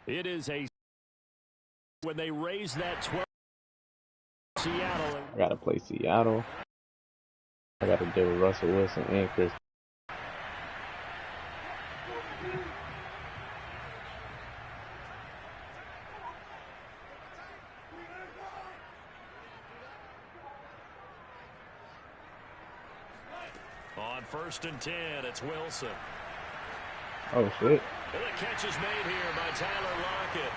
It is a when they raise that 12. Seattle. I gotta play Seattle. I gotta deal with Russell Wilson and Chris. On 1st and 10, it's Wilson. Oh, shit. And the catch is made here by Tyler Lockett.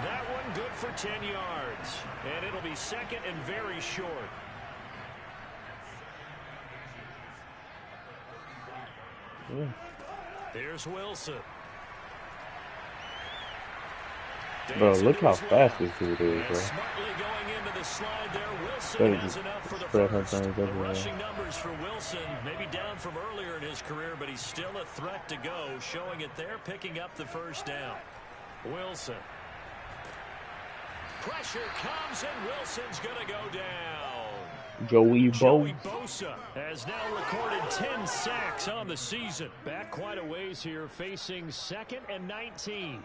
That one good for 10 yards. And it'll be second and very short. Yeah. Here's Wilson. Bro, look how fast this dude is, bro. Smartly going into the slide there. Wilson Better has just enough for the spread her first. things The everywhere. rushing numbers for Wilson, maybe down from earlier in his career, but he's still a threat to go, showing it there, picking up the first down. Wilson. Pressure comes, and Wilson's going to go down. Joey Bosa has now recorded 10 sacks on the season. Back quite a ways here, facing 2nd and 19.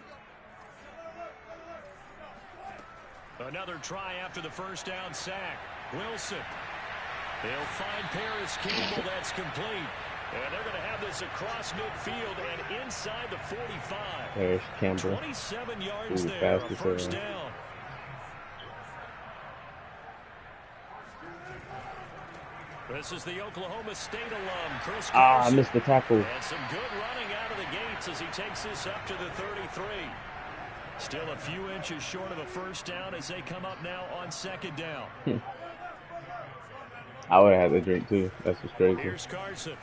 Another try after the first down sack. Wilson. They'll find Paris Campbell. That's complete. And they're going to have this across midfield and inside the 45. Paris Campbell. 27 yards Ooh, there, a fast first down. This is the Oklahoma State alum, Chris I missed the tackle. And some good running out of the gates as he takes this up to the 33. Still a few inches short of a first down as they come up now on 2nd down. I would have had the drink too. That's what's crazy. Here's Carson.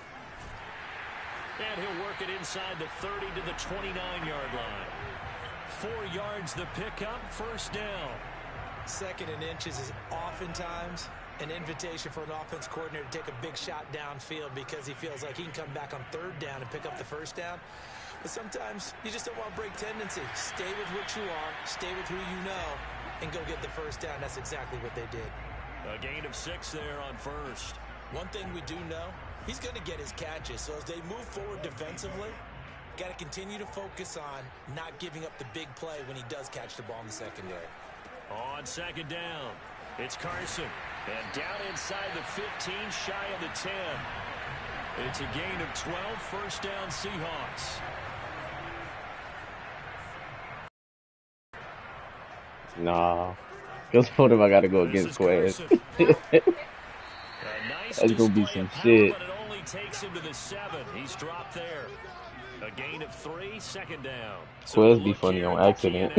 And he'll work it inside the 30 to the 29-yard line. 4 yards the pickup, first down. 2nd and inches is oftentimes an invitation for an offense coordinator to take a big shot downfield because he feels like he can come back on 3rd down and pick up the first down. But sometimes you just don't want to break tendency. Stay with what you are, stay with who you know, and go get the first down. That's exactly what they did. A gain of 6 there on first. One thing we do know, he's going to get his catches. So as they move forward defensively, got to continue to focus on not giving up the big play when he does catch the ball in the secondary. On 2nd down, it's Carson. And down inside the 15, shy of the 10. It's a gain of 12, first down Seahawks. Nah. Just told him I gotta go against Quez. Nice That's gonna be some power, shit. but it only takes him to the 7. He's dropped there. A gain of 3, 2nd down. Quez be funny on accident.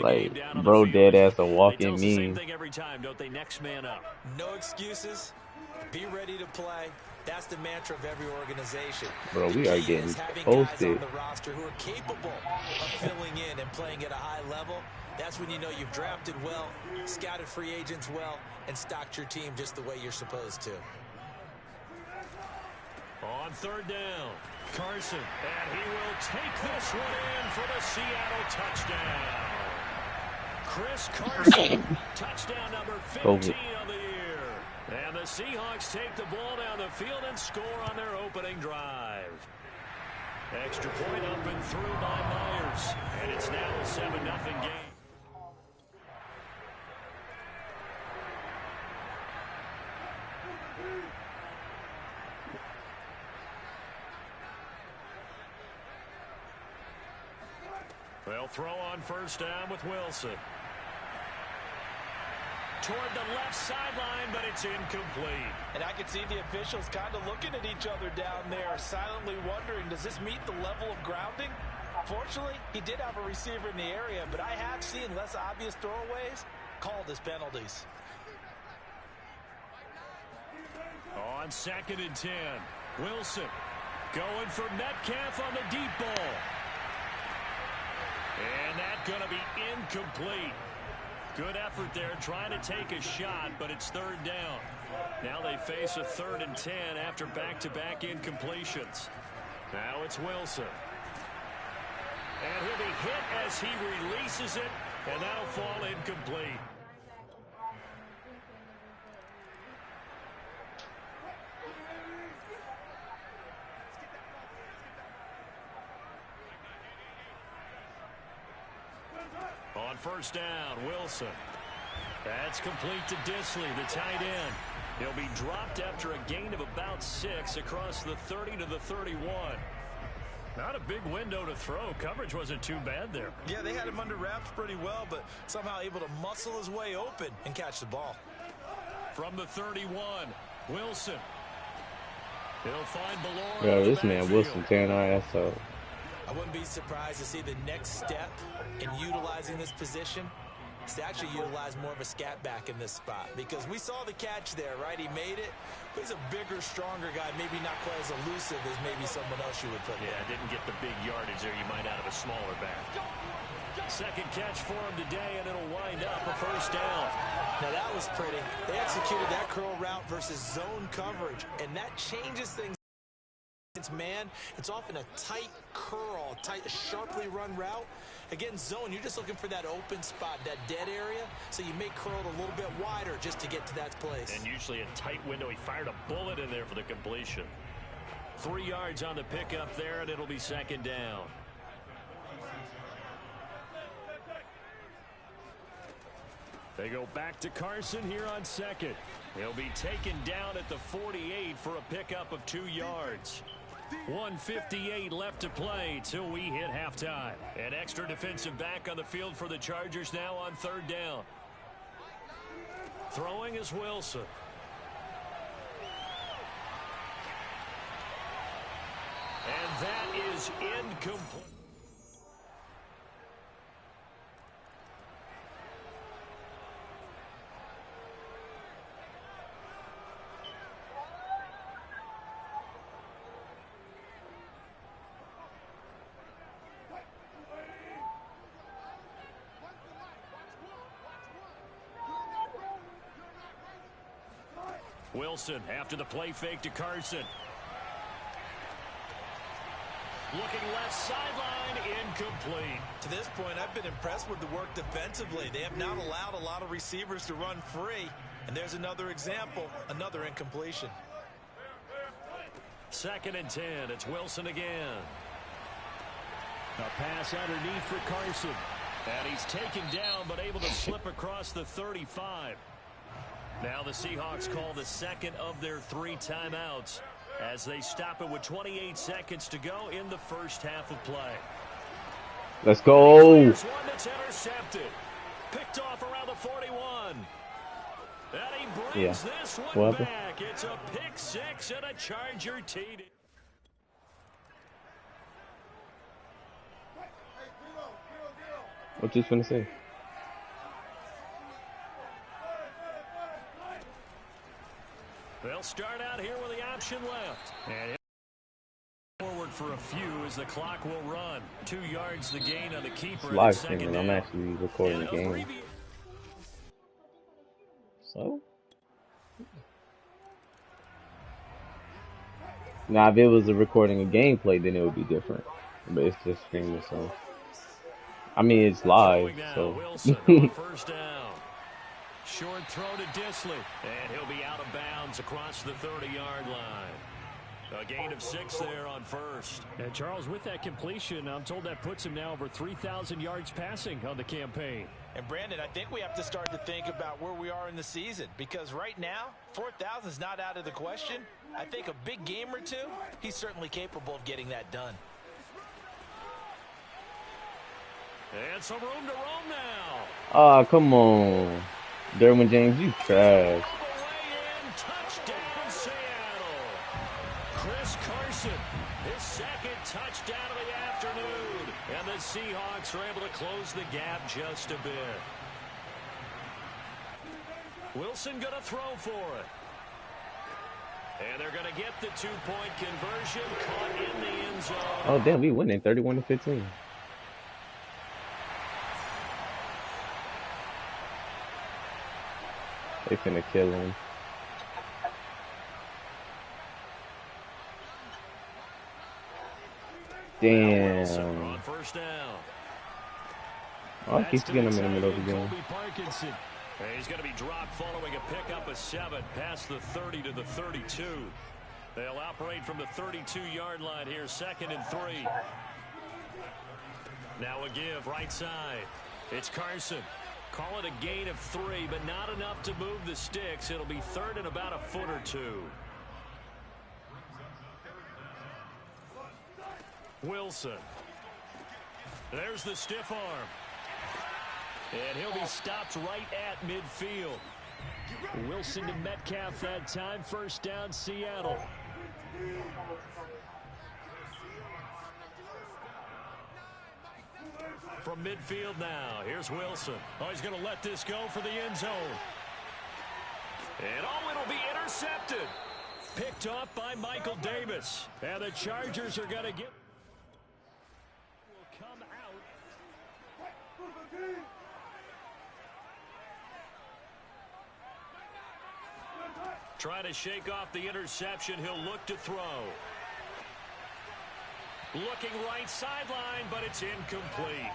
Like, bro, dead ass a walk-in meme. Every time, don't they? Next man up. No excuses. Be ready to play. That's the mantra of every organization. Bro, we are getting guys posted. on the roster who are capable of filling in and playing at a high level. That's when you know you've drafted well, scouted free agents well, and stocked your team just the way you're supposed to. On 3rd down, Carson, and he will take this one in for the Seattle touchdown. Chris Carson, touchdown number 15 of the year. And the Seahawks take the ball down the field and score on their opening drive. Extra point up and through by Myers. And it's now a 7-0 game. They'll throw on first down with Wilson. Toward the left sideline, but it's incomplete. And I can see the officials kind of looking at each other down there, silently wondering, does this meet the level of grounding? Fortunately, he did have a receiver in the area, but I have seen less obvious throwaways called as penalties. On 2nd and 10, Wilson going for Metcalf on the deep ball. And that's going to be incomplete. Good effort there, trying to take a shot, but it's 3rd down. Now they face a 3rd and 10 after back-to-back incompletions. Now it's Wilson. And he'll be hit as he releases it, and that'll fall incomplete. first down. Wilson. That's complete to Disley, the tight end. He'll be dropped after a gain of about 6 across the 30 to the 31. Not a big window to throw. Coverage wasn't too bad there. Yeah, they had him under wraps pretty well, but somehow able to muscle his way open and catch the ball. From the 31, Wilson. He'll find Ballore. Yo, this man Wilson tearing our ass up. I wouldn't be surprised to see the next step in utilizing this position is to actually utilize more of a scat back in this spot, because we saw the catch there, right? He made it. But he's a bigger, stronger guy, maybe not quite as elusive as maybe someone else you would put there. Yeah, didn't get the big yardage there you might out of a smaller back. Second catch for him today, and it'll wind up a first down. Now that was pretty. They executed that curl route versus zone coverage, and that changes things. It's man, it's often a tight curl, tight, sharply run route. Again, zone, you're just looking for that open spot, that dead area, so you may curl it a little bit wider just to get to that place. And usually a tight window. He fired a bullet in there for the completion. 3 yards on the pickup there, and it'll be second down. They go back to Carson here on second. He'll be taken down at the 48 for a pickup of 2 yards. 1:58 left to play till we hit halftime. An extra defensive back on the field for the Chargers now on third down. Throwing is Wilson. And that is incomplete. Wilson after the play fake to Carson. Looking left sideline, incomplete. To this point, I've been impressed with the work defensively. They have not allowed a lot of receivers to run free. And there's another example, another incompletion. Second and 10, it's Wilson again. A pass underneath for Carson. And he's taken down, but able to slip across the 35. Now the Seahawks call the second of their 3 timeouts as they stop it with 28 seconds to go in the first half of play. Let's go. There's one that's intercepted. Picked off around the 41. And he brings this one back. It's a pick 6 and a Charger TD. What you finna say? They'll start out here with the option left. And forward for a few as the clock will run. 2 yards the gain on the keeper. It's live streaming. I'm actually recording the game. So? Now, if it was a recording of gameplay, then it would be different. But it's just streaming, so. I mean, it's live, so. Wilson on first down. Short throw to Disley, and he'll be out of bounds across the 30-yard line. A gain of 6 there on first. And Charles, with that completion, I'm told that puts him now over 3,000 yards passing on the campaign. And Brandon, I think we have to start to think about where we are in the season, because right now, 4,000 is not out of the question. I think a big game or 2, he's certainly capable of getting that done. And some room to roam now. Oh, come on. Derwin James, you trash. Touchdown, Seattle. Chris Carson, his second touchdown of the afternoon. And the Seahawks are able to close the gap just a bit. Wilson going to throw for it. And they're going to get the 2-point conversion, caught in the end zone. Oh, damn, we winning 31-15. They finna kill him. Damn. First down. Oh, I keep getting him in the middle of the game. He's going to be dropped following a pickup of 7 past the 30 to the 32. They'll operate from the 32-yard line here, 2nd and 3. Now a give right side. It's Carson. Call it a gain of 3, but not enough to move the sticks. It'll be third and about a foot or two. Wilson. There's the stiff arm. And he'll be stopped right at midfield. Wilson to Metcalf that time. First down, Seattle. From midfield now, here's Wilson. Oh, he's going to let this go for the end zone. And oh, it'll be intercepted. Picked off by Michael Davis. And the Chargers are going to get... will come out. Trying to shake off the interception. He'll look to throw. Looking right sideline, but it's incomplete.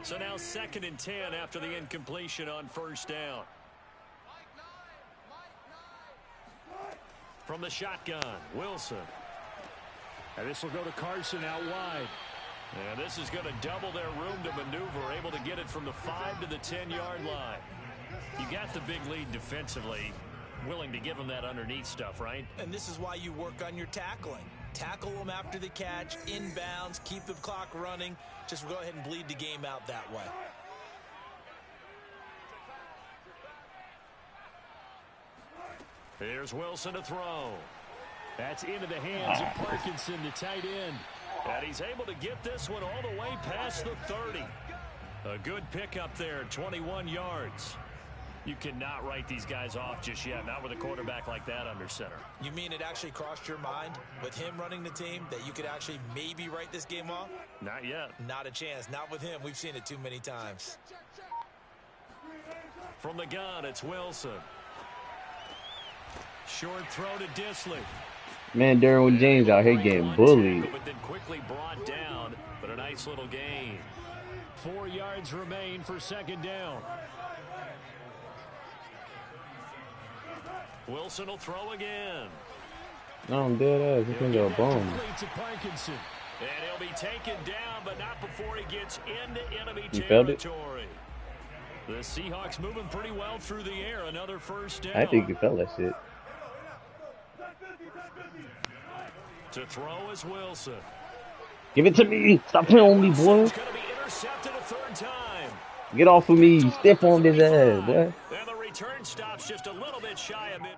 So now 2nd and 10 after the incompletion on first down. From the shotgun, Wilson. And this will go to Carson out wide. And this is going to double their room to maneuver, able to get it from the 5 to the 10-yard line. You got the big lead defensively, willing to give them that underneath stuff, right? And this is why you work on your tackling. Tackle them after the catch, inbounds, keep the clock running. Just go ahead and bleed the game out that way. Here's Wilson to throw. That's into the hands of Parkinson, the tight end. And he's able to get this one all the way past the 30. A good pickup there, 21 yards. You cannot write these guys off just yet, not with a quarterback like that under center. You mean it actually crossed your mind with him running the team that you could actually maybe write this game off? Not yet. Not a chance. Not with him. We've seen it too many times. From the gun, it's Wilson. Short throw to Disley. Man, Derwin James out here getting bullied. But then quickly brought down, but a nice little gain. 4 yards remain for 2nd down. Wilson will throw again. No, I'm dead ass. He's going to go boom. To Parkinson. And he'll be taken down, but not before he gets into enemy territory. The Seahawks moving pretty well through the air. Another first down. I think he felt that shit. To throw is Wilson. Give it to me. Stop playing on me, boy. It's going to be intercepted a 3rd time. Get off of me. Stiff on his ass, boy. And the return stops just a little bit shy of it.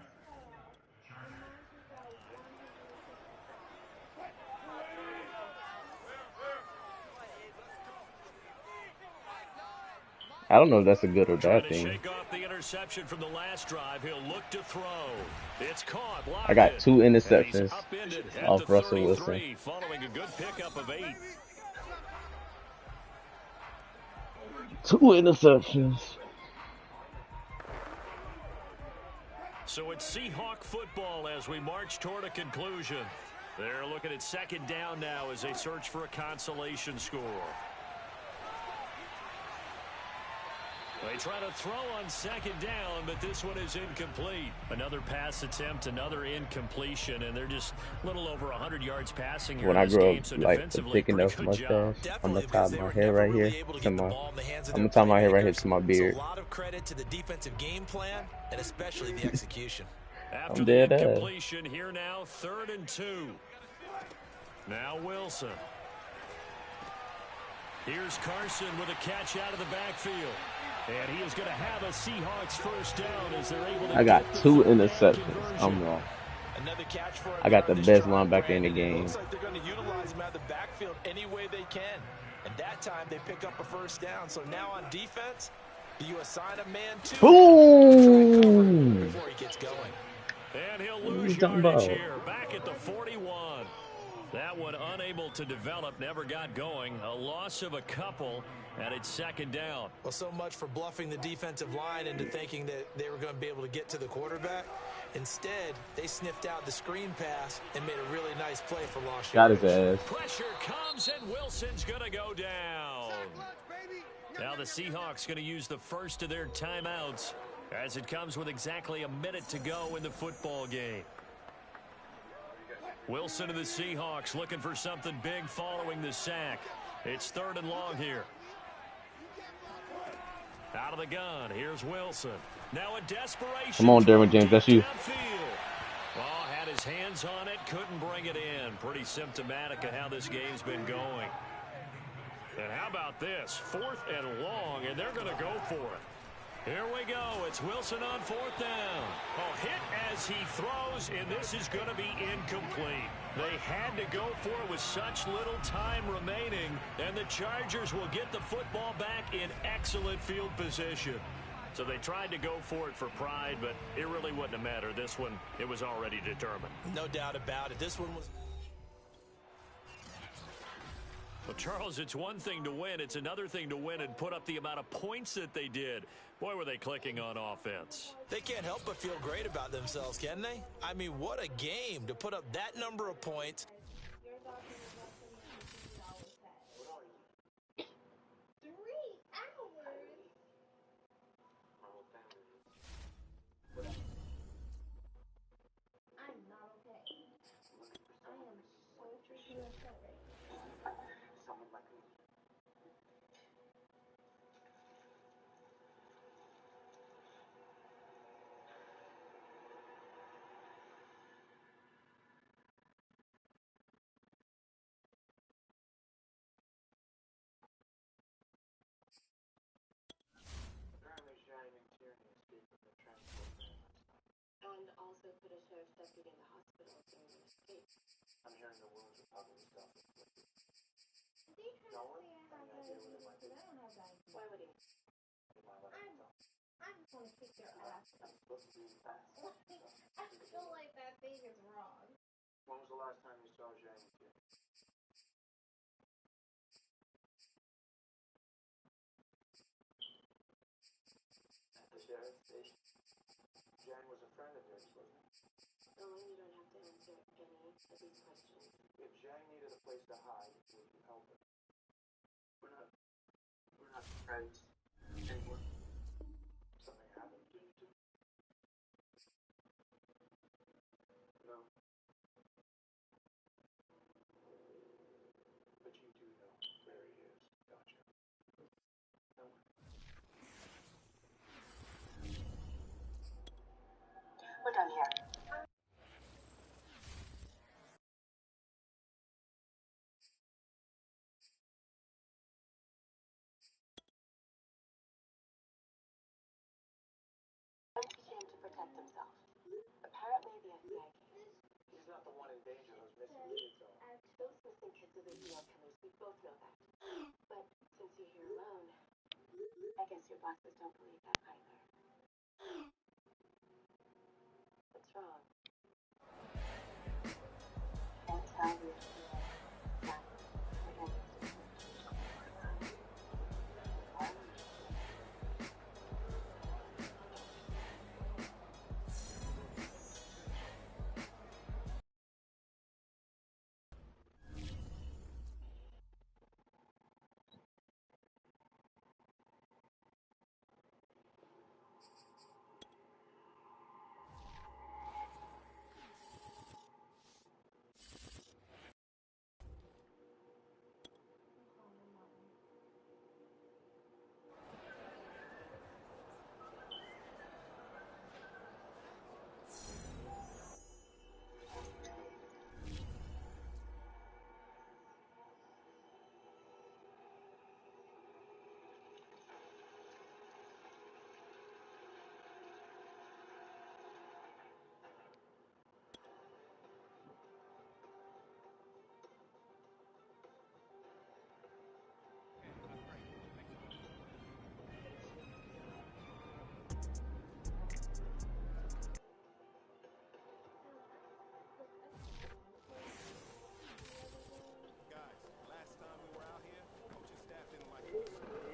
I don't know if that's a good or bad thing. Shake off the interception from the last drive. He'll look to throw. It's caught. I got 2 interceptions off Russell Wilson. Following a good pickup of 8. 2 interceptions. So it's Seahawk football as we march toward a conclusion. They're looking at 2nd down now as they search for a consolation score. They try to throw on 2nd down, but this one is incomplete. Another pass attempt, another incompletion, and they're just a little over 100 yards passing here. When I in this grow game, up, so like, the thick enough mustache, I'm going to tie my hair right here to my, I'm going to tie my hair right here to my beard. So a lot of credit to the defensive game plan, and especially the execution. After the incompletion, here now, 3rd and 2. Now Wilson. Here's Carson with a catch out of the backfield. And he is going to have a Seahawks first down as they're able to. I got 2 interceptions. I'm wrong. Another catch for I got the best linebacker in the game. Looks like they're going to utilize him out of the backfield any way they can. And that time they pick up a first down. So now on defense, do you assign a man to boom before he gets going? And he'll lose yardage here. Back at the 41. That one unable to develop, never got going. A loss of a couple, and it's 2nd down. Well, so much for bluffing the defensive line into thinking that they were going to be able to get to the quarterback. Instead, they sniffed out the screen pass and made a really nice play for lost yardage. Got his ass. Pressure comes, and Wilson's going to go down. Now the Seahawks going to use the first of their timeouts as it comes with exactly a minute to go in the football game. Wilson and the Seahawks looking for something big following the sack. It's 3rd and long here. Out of the gun, here's Wilson. Now a desperation. Come on, Derwin James, that's you. Well, had his hands on it, couldn't bring it in. Pretty symptomatic of how this game's been going. And how about this? 4th and long, and they're going to go for it. Here we go. It's Wilson on 4th down. Oh, hit as he throws, and this is going to be incomplete. They had to go for it with such little time remaining, and the Chargers will get the football back in excellent field position. So they tried to go for it for pride, but it really wouldn't have mattered. This one, it was already determined. No doubt about it. This one was... Well, Charles, it's one thing to win. It's another thing to win and put up the amount of points that they did. Boy, were they clicking on offense. They can't help but feel great about themselves, can they? I mean, what a game to put up that number of points. And also put a sheriff's deputy in the hospital during the escape. I'm hearing the wounds are probably self-inflicted. Is he trying to say I have diabetes? Because I don't have diabetes. Why would he? I just want to kick your ass. I'm supposed to be fast. I feel like that thing is wrong. When was the last time you saw Zhang here? At the sheriff's station. Zhang was a friend of yours, wasn't he? Owen, you don't have to answer any of these questions. If Zhang needed a place to hide, would you help him? We're not friends anymore. Something happened, didn't you? No. But you do know where he is, don't you? No. We're done here. Shame to protect himself. Apparently the FBI case. He's not the one in danger who's missing kids, though. Those missing kids are the real killers. We both know that. But since you're here alone, I guess your bosses don't believe that either. What's wrong? Can't tell you.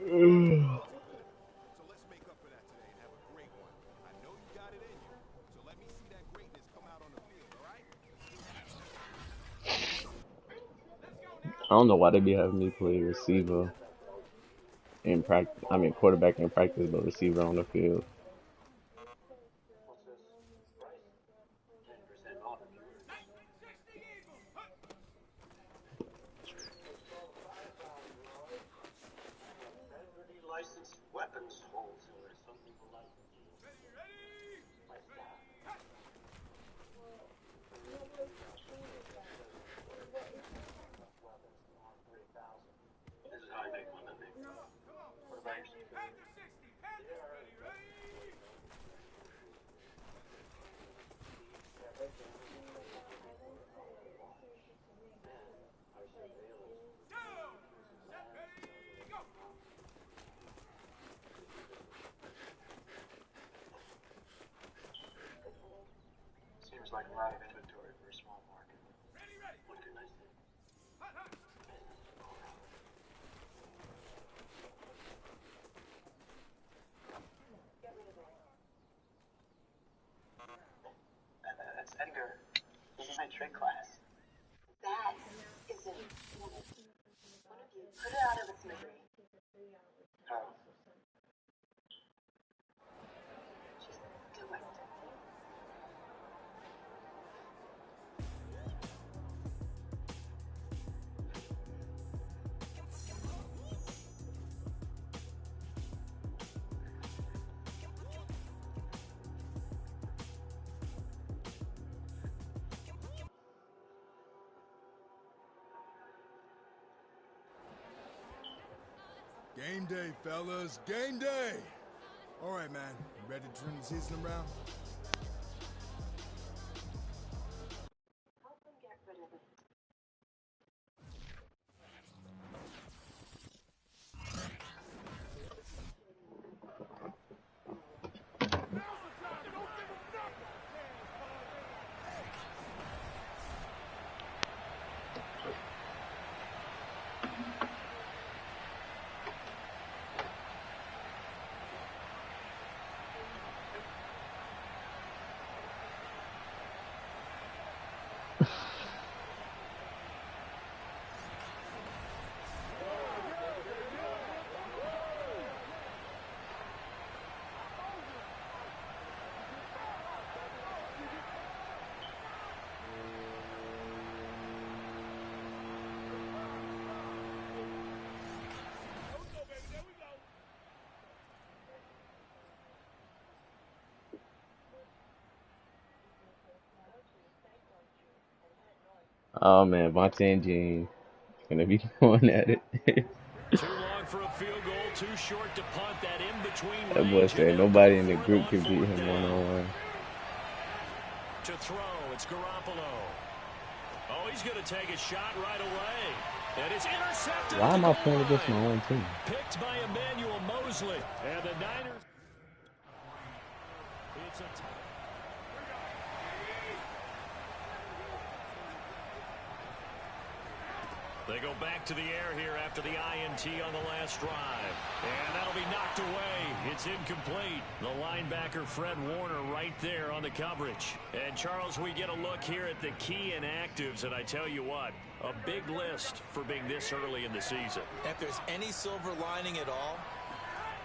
So let's make up for that today and have a great one. I know you got it in you, so let me see that greatness come out on the field, all right? I don't know why they be having me play receiver in practice. I mean, quarterback in practice, but receiver on the field. What's this? Price? 10% off if you order. 1960 Eagles! Seems like a lot of inventory for a small market. What can I say? That's Edgar. This is my trick class. That isn't one of you. Put it out of its misery. How? Just do it. Game day, fellas. Game day! All right, man. You ready to turn the season around? Help them get rid of it. Oh man, Vontae and Gene gonna be going at it. Too long for a field goal, too short to punt. That in between That boy range, and said they'll nobody go in the for it group on can beat fourth him down. 1-on-1. To throw, it's Garoppolo. Oh, he's going to take a shot right away. And it's intercepted. Why at am the I goal playing against my line. own team? Picked by Emmanuel Mosley. And the Niners. It's a They go back to the air here after the INT on the last drive. And that'll be knocked away. It's incomplete. The linebacker, Fred Warner, right there on the coverage. And, Charles, we get a look here at the key inactives, and I tell you what, a big list for being this early in the season. If there's any silver lining at all,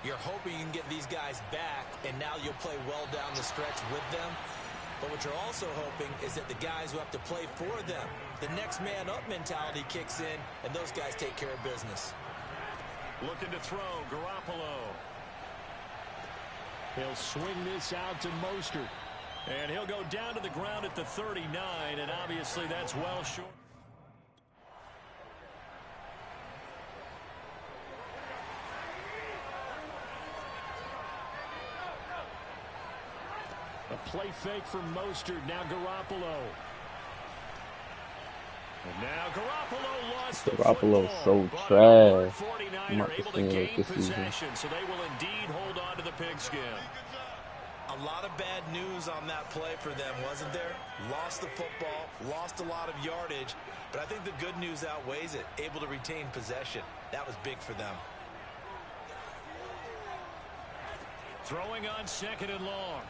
you're hoping you can get these guys back, and now you'll play well down the stretch with them. But what you're also hoping is that the guys who have to play for them, the next man up mentality kicks in, and those guys take care of business. Looking to throw, Garoppolo. He'll swing this out to Mostert. And he'll go down to the ground at the 39, and obviously that's well short. A play fake from Mostert. Now Garoppolo. And now Garoppolo lost the Garoppolo's football. so trash. 49 I'm are about to able to sing gain it this season. possession, so they will indeed hold on to the pigskin. A lot of bad news on that play for them, wasn't there? Lost the football, lost a lot of yardage, but I think the good news outweighs it. Able to retain possession. That was big for them. Throwing on second and long.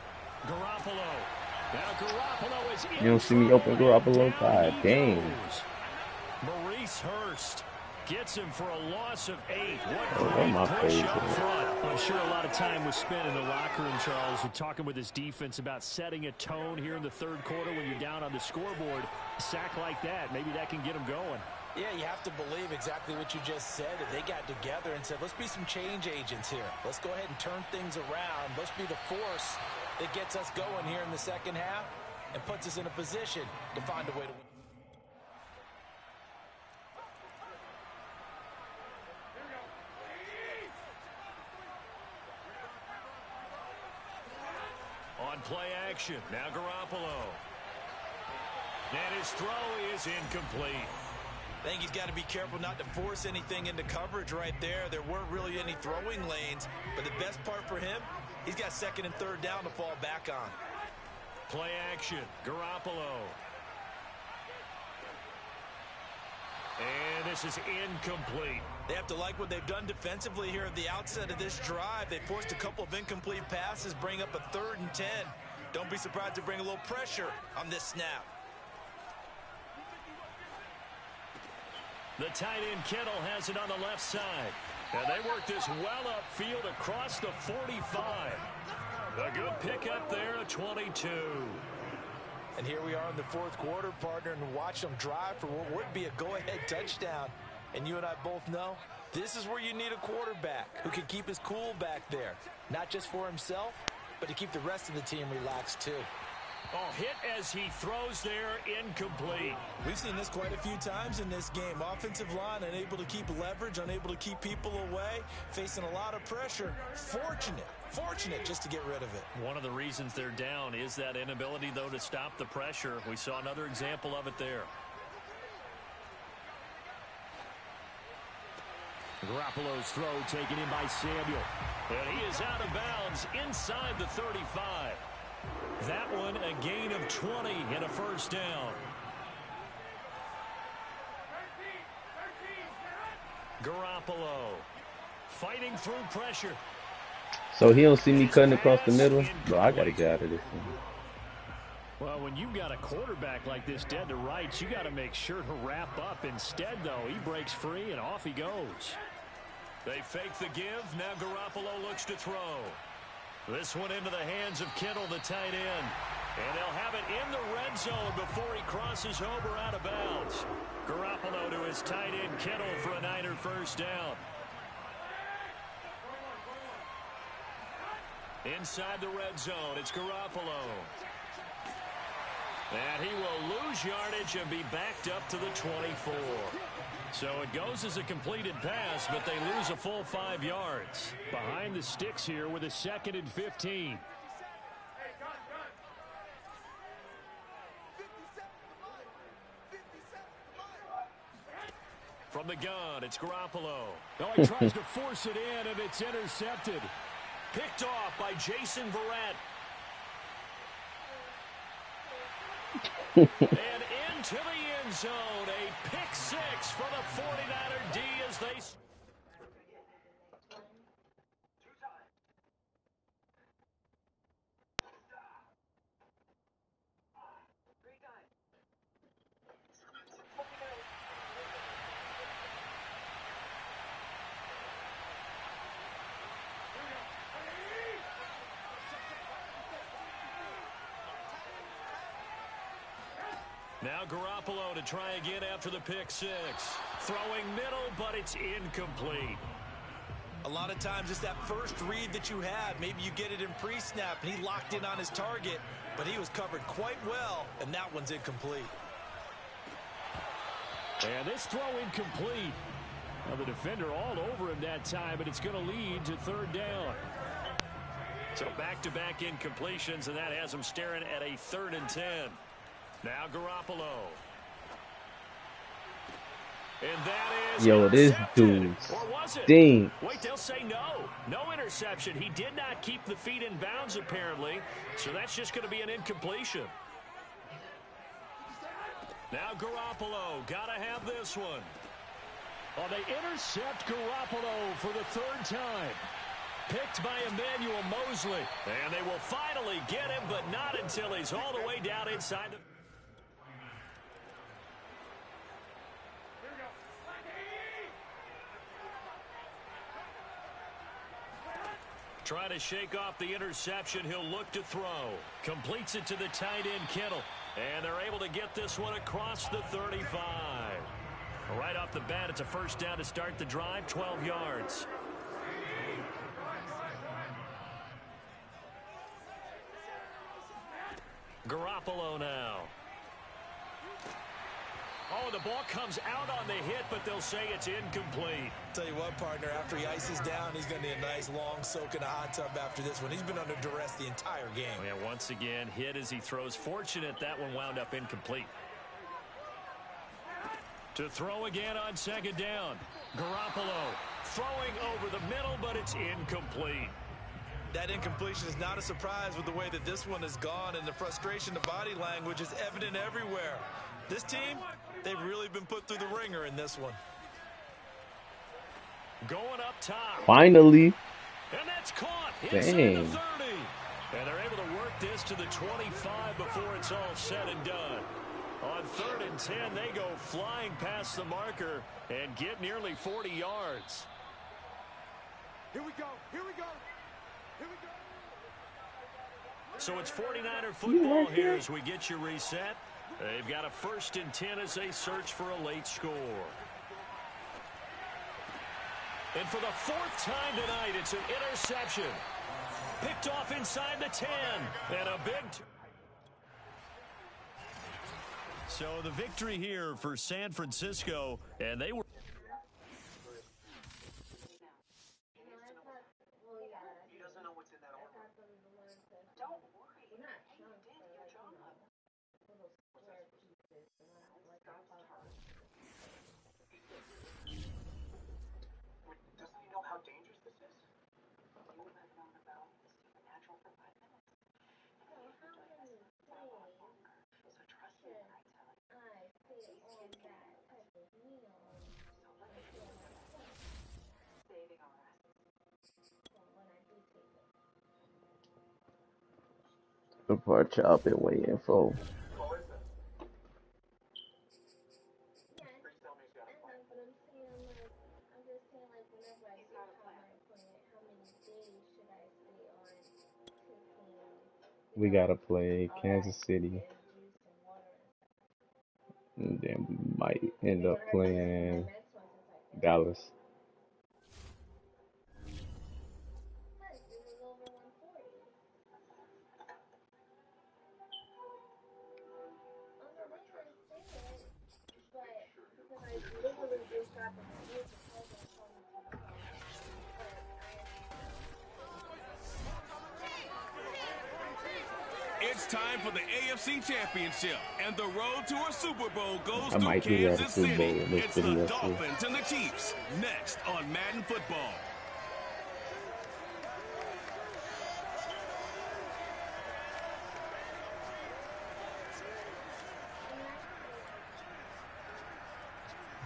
Garoppolo. Now Garoppolo is in. You don't see me open Garoppolo? God dang. Maurice Hurst gets him for a loss of 8. What Oh, great my push face, up man. front. I'm sure a lot of time was spent in the locker room, Charles, and talking with his defense about setting a tone here in the third quarter when you're down on the scoreboard. A sack like that, maybe that can get him going. Yeah, you have to believe exactly what you just said. That they got together and said, let's be some change agents here. Let's go ahead and turn things around. Let's be the force that gets us going here in the second half and puts us in a position to find a way to win. On play action, now Garoppolo. And his throw is incomplete. I think he's got to be careful not to force anything into coverage right there. There weren't really any throwing lanes, but the best part for him, he's got second and third down to fall back on. Play action, Garoppolo. And this is incomplete. They have to like what they've done defensively here at the outset of this drive. They forced a couple of incomplete passes, bring up a 3rd and 10. Don't be surprised to bring a little pressure on this snap. The tight end Kittle has it on the left side. And they work this well upfield across the 45. A good pickup there at 22. And here we are in the 4th quarter, partner, and watch them drive for what would be a go-ahead touchdown. And you and I both know this is where you need a quarterback who can keep his cool back there. Not just for himself, but to keep the rest of the team relaxed too. Oh, hit as he throws there, incomplete. We've seen this quite a few times in this game. Offensive line unable to keep leverage, unable to keep people away, facing a lot of pressure. Fortunate just to get rid of it. One of the reasons they're down is that inability, though, to stop the pressure. We saw another example of it there. Garoppolo's throw taken in by Samuel. And he is out of bounds inside the 35. That one a gain of 20 and a first down. Garoppolo fighting through pressure. So he don't see me cutting across the middle? Bro, I got to get out of this thing. Well, when you've got a quarterback like this dead to rights, you got to make sure to wrap up. Instead, though, he breaks free and off he goes. They fake the give. Now Garoppolo looks to throw. This one into the hands of Kittle, the tight end. And they'll have it in the red zone before he crosses over out of bounds. Garoppolo to his tight end, Kittle, for a Niner first down. Inside the red zone, it's Garoppolo. And he will lose yardage and be backed up to the 24. So it goes as a completed pass, but they lose a full 5 yards. Behind the sticks here with a 2nd and 15. From the gun, it's Garoppolo. Oh, he tries to force it in, and it's intercepted. Picked off by Jason Verrett. And into the end zone, a pick 6 for the 49er D as they... Now Garoppolo to try again after the pick 6. Throwing middle, but it's incomplete. A lot of times it's that first read that you have. Maybe you get it in pre-snap, and he locked in on his target, but he was covered quite well, and that one's incomplete. And this throw incomplete. Well, the defender all over him that time, and it's going to lead to 3rd down. So back-to-back incompletions, and that has him staring at a 3rd and 10. Now Garoppolo. And that is this dude stinks. Wait, they'll say no. No interception. He did not keep the feet in bounds, apparently. So that's just going to be an incompletion. Now Garoppolo. Got to have this one. Oh, they intercept Garoppolo for the 3rd time. Picked by Emmanuel Mosley. And they will finally get him, but not until he's all the way down inside the... Trying to shake off the interception. He'll look to throw. Completes it to the tight end, Kittle. And they're able to get this one across the 35. Right off the bat, it's a first down to start the drive, 12 yards. Garoppolo now. Oh, the ball comes out on the hit, but they'll say it's incomplete. Tell you what, partner, after he ices down, he's going to need a nice long soak in a hot tub after this one. He's been under duress the entire game. Oh, yeah, once again, hit as he throws. Fortunate that one wound up incomplete. To throw again on second down. Garoppolo throwing over the middle, but it's incomplete. That incompletion is not a surprise with the way that this one has gone, and the frustration, the body language is evident everywhere. This team, they've really been put through the ringer in this one. Going up top. Finally. And that's caught. Dang. Inside the 30. And they're able to work this to the 25 before it's all said and done. On 3rd and 10, they go flying past the marker and get nearly 40 yards. Here we go. Here we go. Here we go. So it's 49er football here as we get you reset. They've got a 1st and 10 as they search for a late score. And for the 4th time tonight, it's an interception. Picked off inside the 10. And a big... So the victory here for San Francisco, and they were... The part y'all been waiting for. We gotta play Kansas City. And then we might end up playing Dallas. It's time for the AFC Championship, and the road to a Super Bowl goes I through might do that Kansas Super Bowl City. in this It's the video too. Dolphins and the Chiefs, next on Madden Football.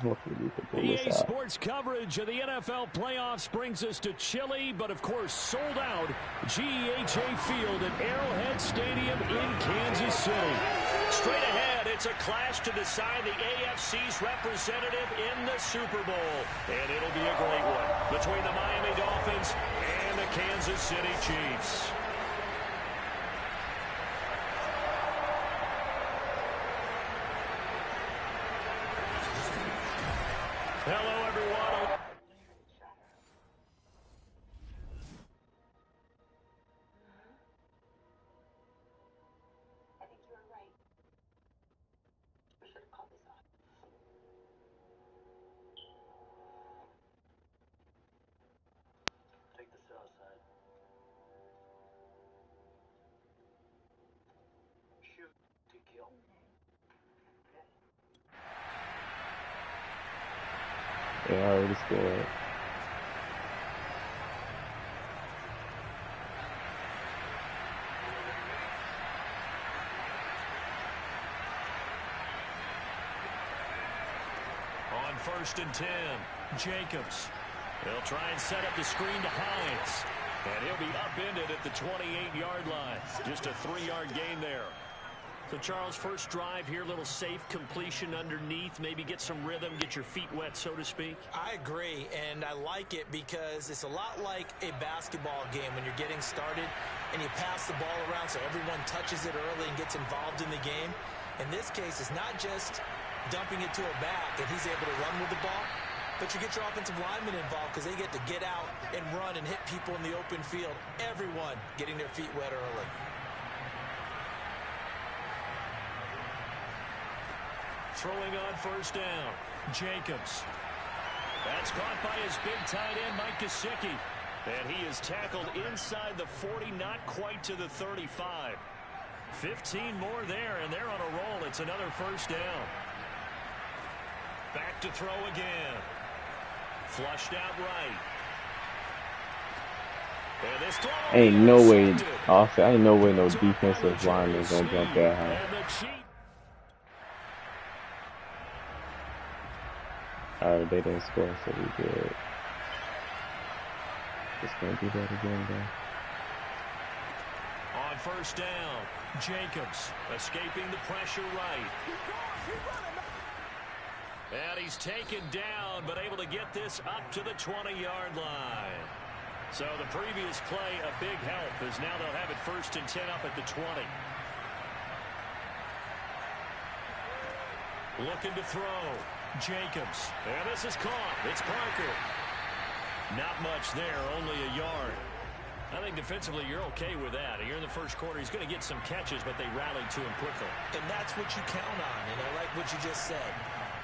Hopefully we can pull EA this out. Sports coverage of the NFL playoffs brings us to chilly, but of course sold out GEHA Field at Arrowhead Stadium in Kansas City. Straight ahead, it's a clash to decide the AFC's representative in the Super Bowl. And it'll be a great one between the Miami Dolphins and the Kansas City Chiefs. Hello, everyone. I think you were right. We should have called this off. Take the south side. Shoot to kill. They already scored. On 1st and 10, Jacobs. They'll try and set up the screen to Hines. And he'll be upended at the 28-yard line. Just a 3-yard gain there. So, Charles, first drive here, little safe completion underneath. Maybe get some rhythm, get your feet wet, so to speak. I agree, and I like it because it's a lot like a basketball game when you're getting started and you pass the ball around so everyone touches it early and gets involved in the game. In this case, it's not just dumping it to a back and he's able to run with the ball, but you get your offensive linemen involved because they get to get out and run and hit people in the open field. Everyone getting their feet wet early. Throwing on first down. Jacobs. That's caught by his big tight end, Mike Gesicki. And he is tackled inside the 40, not quite to the 35. 15 more there, and they're on a roll. It's another first down. Back to throw again. Flushed out right. And this ain't no way. Also, ain't no way no defensive lineman is gonna jump that high. Alright, they didn't score, so we good. Just gonna do that again, though. On first down, Jacobs escaping the pressure right. And he's taken down, but able to get this up to the 20-yard line. So the previous play, a big help, as now they'll have it 1st and 10 up at the 20. Looking to throw. Jacobs. And this is caught. It's Parker. Not much there, only a yard. I think defensively you're okay with that. You're in the first quarter. He's going to get some catches, but they rallied to him quickly. And that's what you count on, and I like what you just said.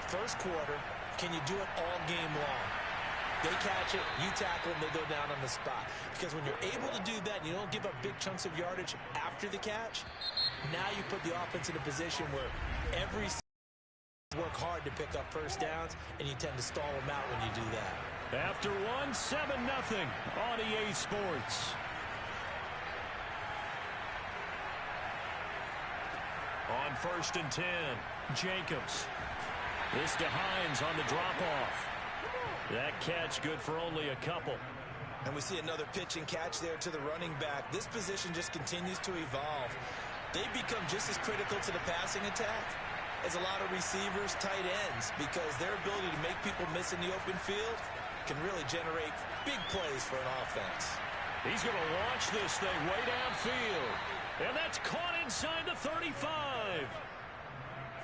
First quarter, can you do it all game long? They catch it, you tackle them, they go down on the spot. Because when you're able to do that, and you don't give up big chunks of yardage after the catch, now you put the offense in a position where every work hard to pick up first downs, and you tend to stall them out when you do that. After one, 7-0 on EA Sports. On 1st and 10, Jacobs. This to Hines on the drop-off. That catch good for only a couple. And we see another pitch and catch there to the running back. This position just continues to evolve. They become just as critical to the passing attack as a lot of receivers, tight ends, because their ability to make people miss in the open field can really generate big plays for an offense. He's going to launch this thing way downfield. And that's caught inside the 35.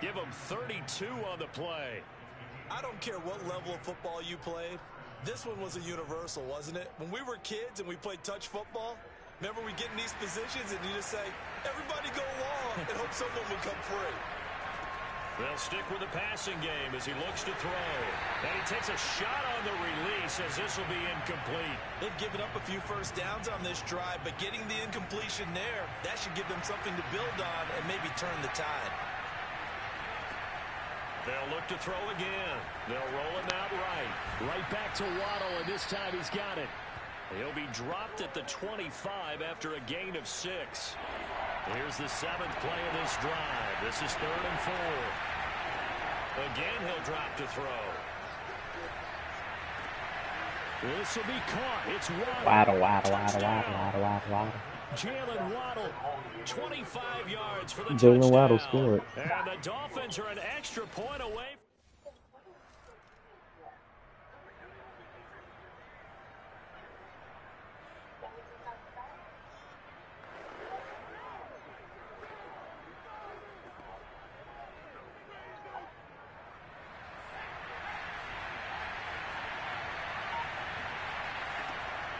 Give him 32 on the play. I don't care what level of football you played. This one was a universal, wasn't it? When we were kids and we played touch football, remember we get in these positions and you just say, everybody go long and hope someone will come free. They'll stick with the passing game as he looks to throw. And he takes a shot on the release as this will be incomplete. They've given up a few first downs on this drive, but getting the incompletion there, that should give them something to build on and maybe turn the tide. They'll look to throw again. They'll roll him out right. Right back to Waddle, and this time he's got it. He'll be dropped at the 25 after a gain of 6. Here's the 7th play of this drive. This is 3rd and 4. Again, he'll drop to throw. This will be caught. It's Waddle. Waddle. Jalen Waddle, 25 yards for the Jalen touchdown. Waddle scored. And the Dolphins are an extra point away.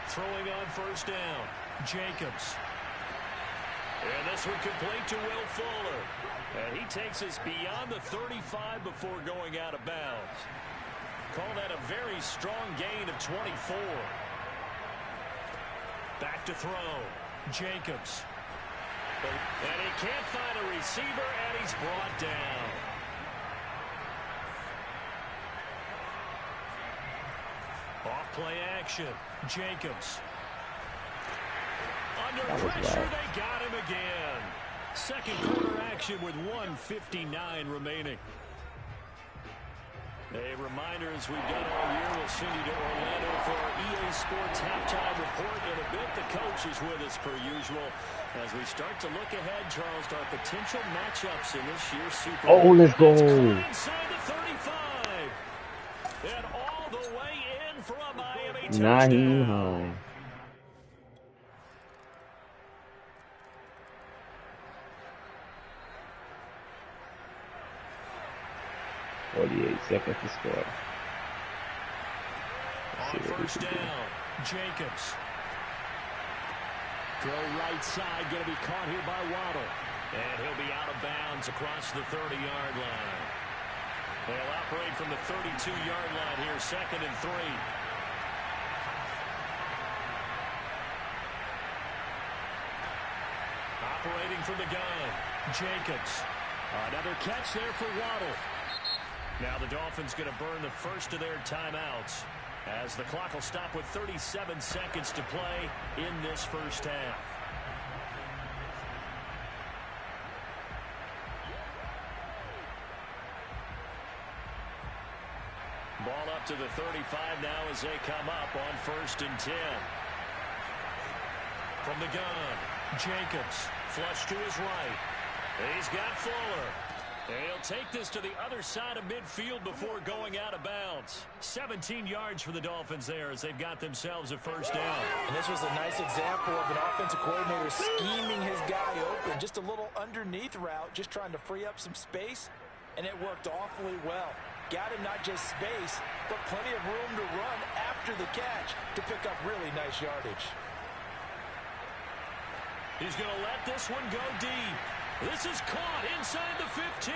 Throwing on first down, Jacobs. And this one complete to Will Fuller. And he takes us beyond the 35 before going out of bounds. Call that a very strong gain of 24. Back to throw, Jacobs. And he can't find a receiver, and he's brought down. Off play action, Jacobs. Under pressure, they got him again. Second quarter action with 1:59 remaining. A reminder, as we've done all year, we'll send you to Orlando for our EA Sports halftime report in a bit. The coach is with us per usual as we start to look ahead, Charles, to our potential matchups in this year's Super Bowl. Oh, let's go. Inside the 35. And all the way in for a Miami touchdown. 48 seconds to score. On first down, Jacobs. Throw right side, going to be caught here by Waddle. And he'll be out of bounds across the 30-yard line. They'll operate from the 32-yard line here, 2nd and 3. Operating from the gun, Jacobs. Another catch there for Waddle. Now the Dolphins going to burn the first of their timeouts as the clock will stop with 37 seconds to play in this first half. Ball up to the 35 now as they come up on 1st and 10. From the gun, Jacobs, flush to his right. He's got Fuller. He'll take this to the other side of midfield before going out of bounds. 17 yards for the Dolphins there as they've got themselves a first down. And this was a nice example of an offensive coordinator scheming his guy open. Just a little underneath route, just trying to free up some space, and it worked awfully well. Got him not just space, but plenty of room to run after the catch to pick up really nice yardage. He's going to let this one go deep. This is caught inside the 15.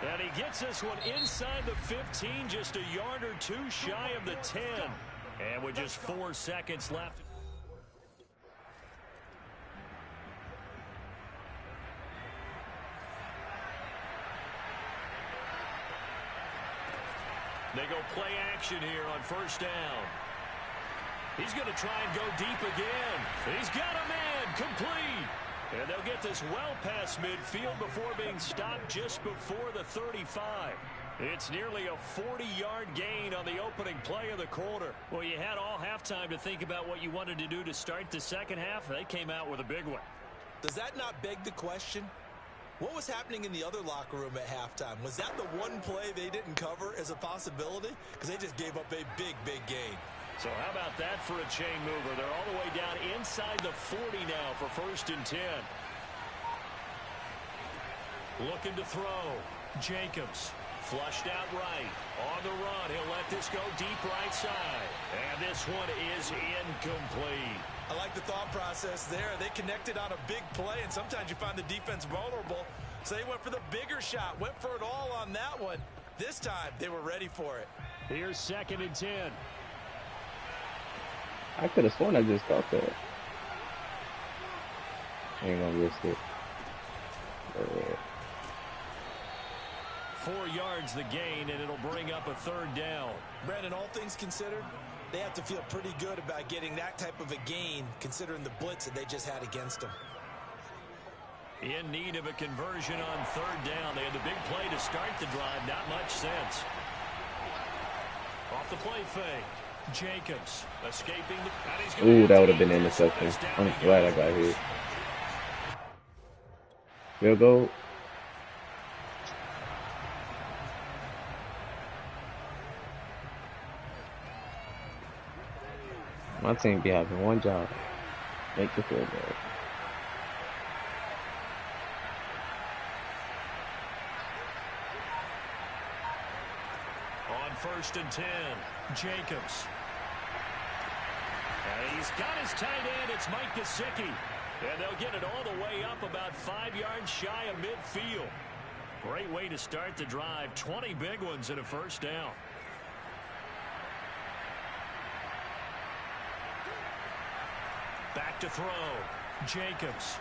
And he gets this one inside the 15, just a yard or two shy of the 10. And with just 4 seconds left. They go play action here on 1st down. He's going to try and go deep again. He's got a man, complete. And they'll get this well past midfield before being stopped just before the 35. It's nearly a 40-yard gain on the opening play of the quarter. Well, you had all halftime to think about what you wanted to do to start the second half. They came out with a big one. Does that not beg the question? What was happening in the other locker room at halftime? Was that the one play they didn't cover as a possibility? Because they just gave up a big, big gain. So how about that for a chain mover? They're all the way down inside the 40 now for 1st and 10. Looking to throw. Jacobs flushed out right. On the run, he'll let this go deep right side. And this one is incomplete. I like the thought process there. They connected on a big play, and sometimes you find the defense vulnerable. So they went for the bigger shot, went for it all on that one. This time, they were ready for it. Here's 2nd and 10. I could have sworn I just caught that. I ain't gonna risk it. 4 yards the gain, and it'll bring up a 3rd down. Brandon, all things considered, they have to feel pretty good about getting that type of a gain, considering the blitz that they just had against them. In need of a conversion on 3rd down. They had the big play to start the drive. Not much sense. Off the play fake. Jacobs escaping. Ooh, that would have been an interception. I'm glad I got hit. Field goal. My team be having one job. Make the field goal. On 1st and 10, Jacobs. And he's got his tight end. It's Mike Gesicki. And they'll get it all the way up about 5 yards shy of midfield. Great way to start the drive. 20 big ones and a first down. Back to throw. Jacobs.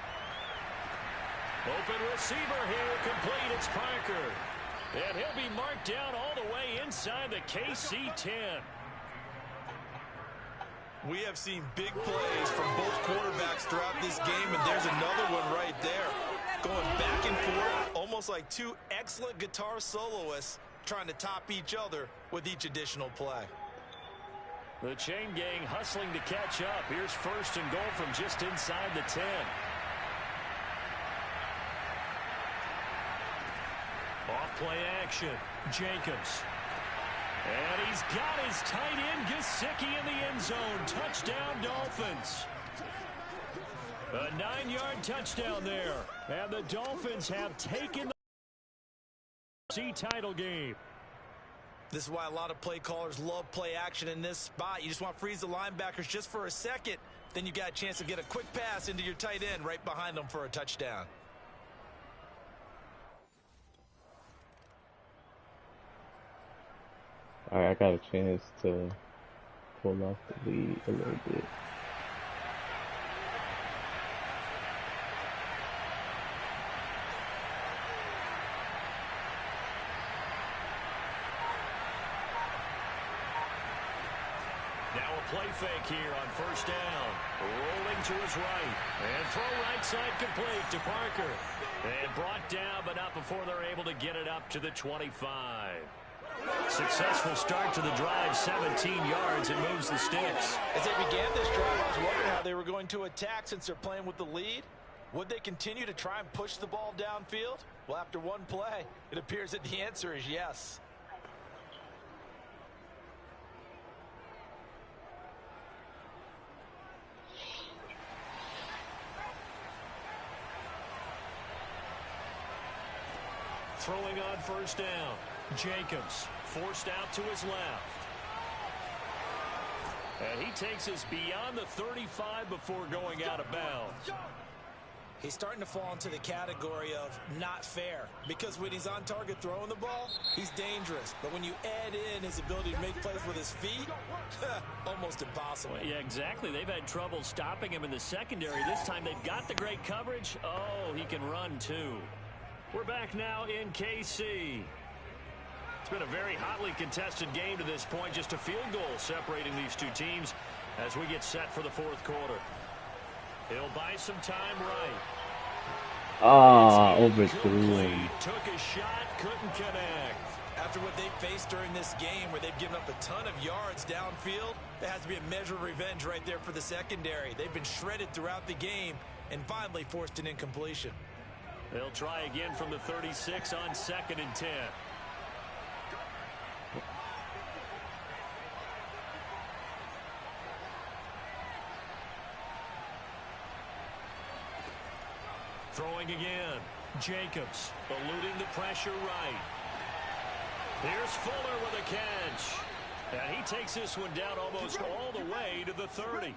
Open receiver here. Complete. It's Parker. And he'll be marked down all the way inside the KC 10. We have seen big plays from both quarterbacks throughout this game, and there's another one right there. Going back and forth, almost like two excellent guitar soloists trying to top each other with each additional play. The chain gang hustling to catch up. Here's 1st and goal from just inside the 10. Off play action. Jacobs. And he's got his tight end, Gesicki, in the end zone. Touchdown, Dolphins. A 9-yard touchdown there. And the Dolphins have taken the C title game. This is why a lot of play callers love play action in this spot. You just want to freeze the linebackers just for a second. Then you got a chance to get a quick pass into your tight end right behind them for a touchdown. Alright, I got a chance to pull off the lead a little bit. Now a play fake here on first down. Rolling to his right. And throw right side complete to Parker. And brought down, but not before they're able to get it up to the 25. Successful start to the drive, 17 yards, and moves the sticks. As they began this drive, I was wondering how they were going to attack since they're playing with the lead. Would they continue to try and push the ball downfield? Well, after one play, it appears that the answer is yes. Throwing on first down. Jacobs forced out to his left. And he takes us beyond the 35 before going out of bounds. He's starting to fall into the category of not fair, because when he's on target throwing the ball, he's dangerous. But when you add in his ability to make plays with his feet, almost impossible. Well, yeah, exactly. They've had trouble stopping him in the secondary. This time they've got the great coverage. Oh, he can run too. We're back now in KC. It's been a very hotly contested game to this point. Just a field goal separating these two teams as we get set for the fourth quarter. He'll buy some time right. Overthrew him. Took a shot, couldn't connect. After what they've faced during this game where they've given up a ton of yards downfield, there has to be a measure of revenge right there for the secondary. They've been shredded throughout the game and finally forced an incompletion. They'll try again from the 36 on 2nd and 10. Throwing again. Jacobs eluding the pressure right. Here's Fuller with a catch. And he takes this one down almost all the way to the 30.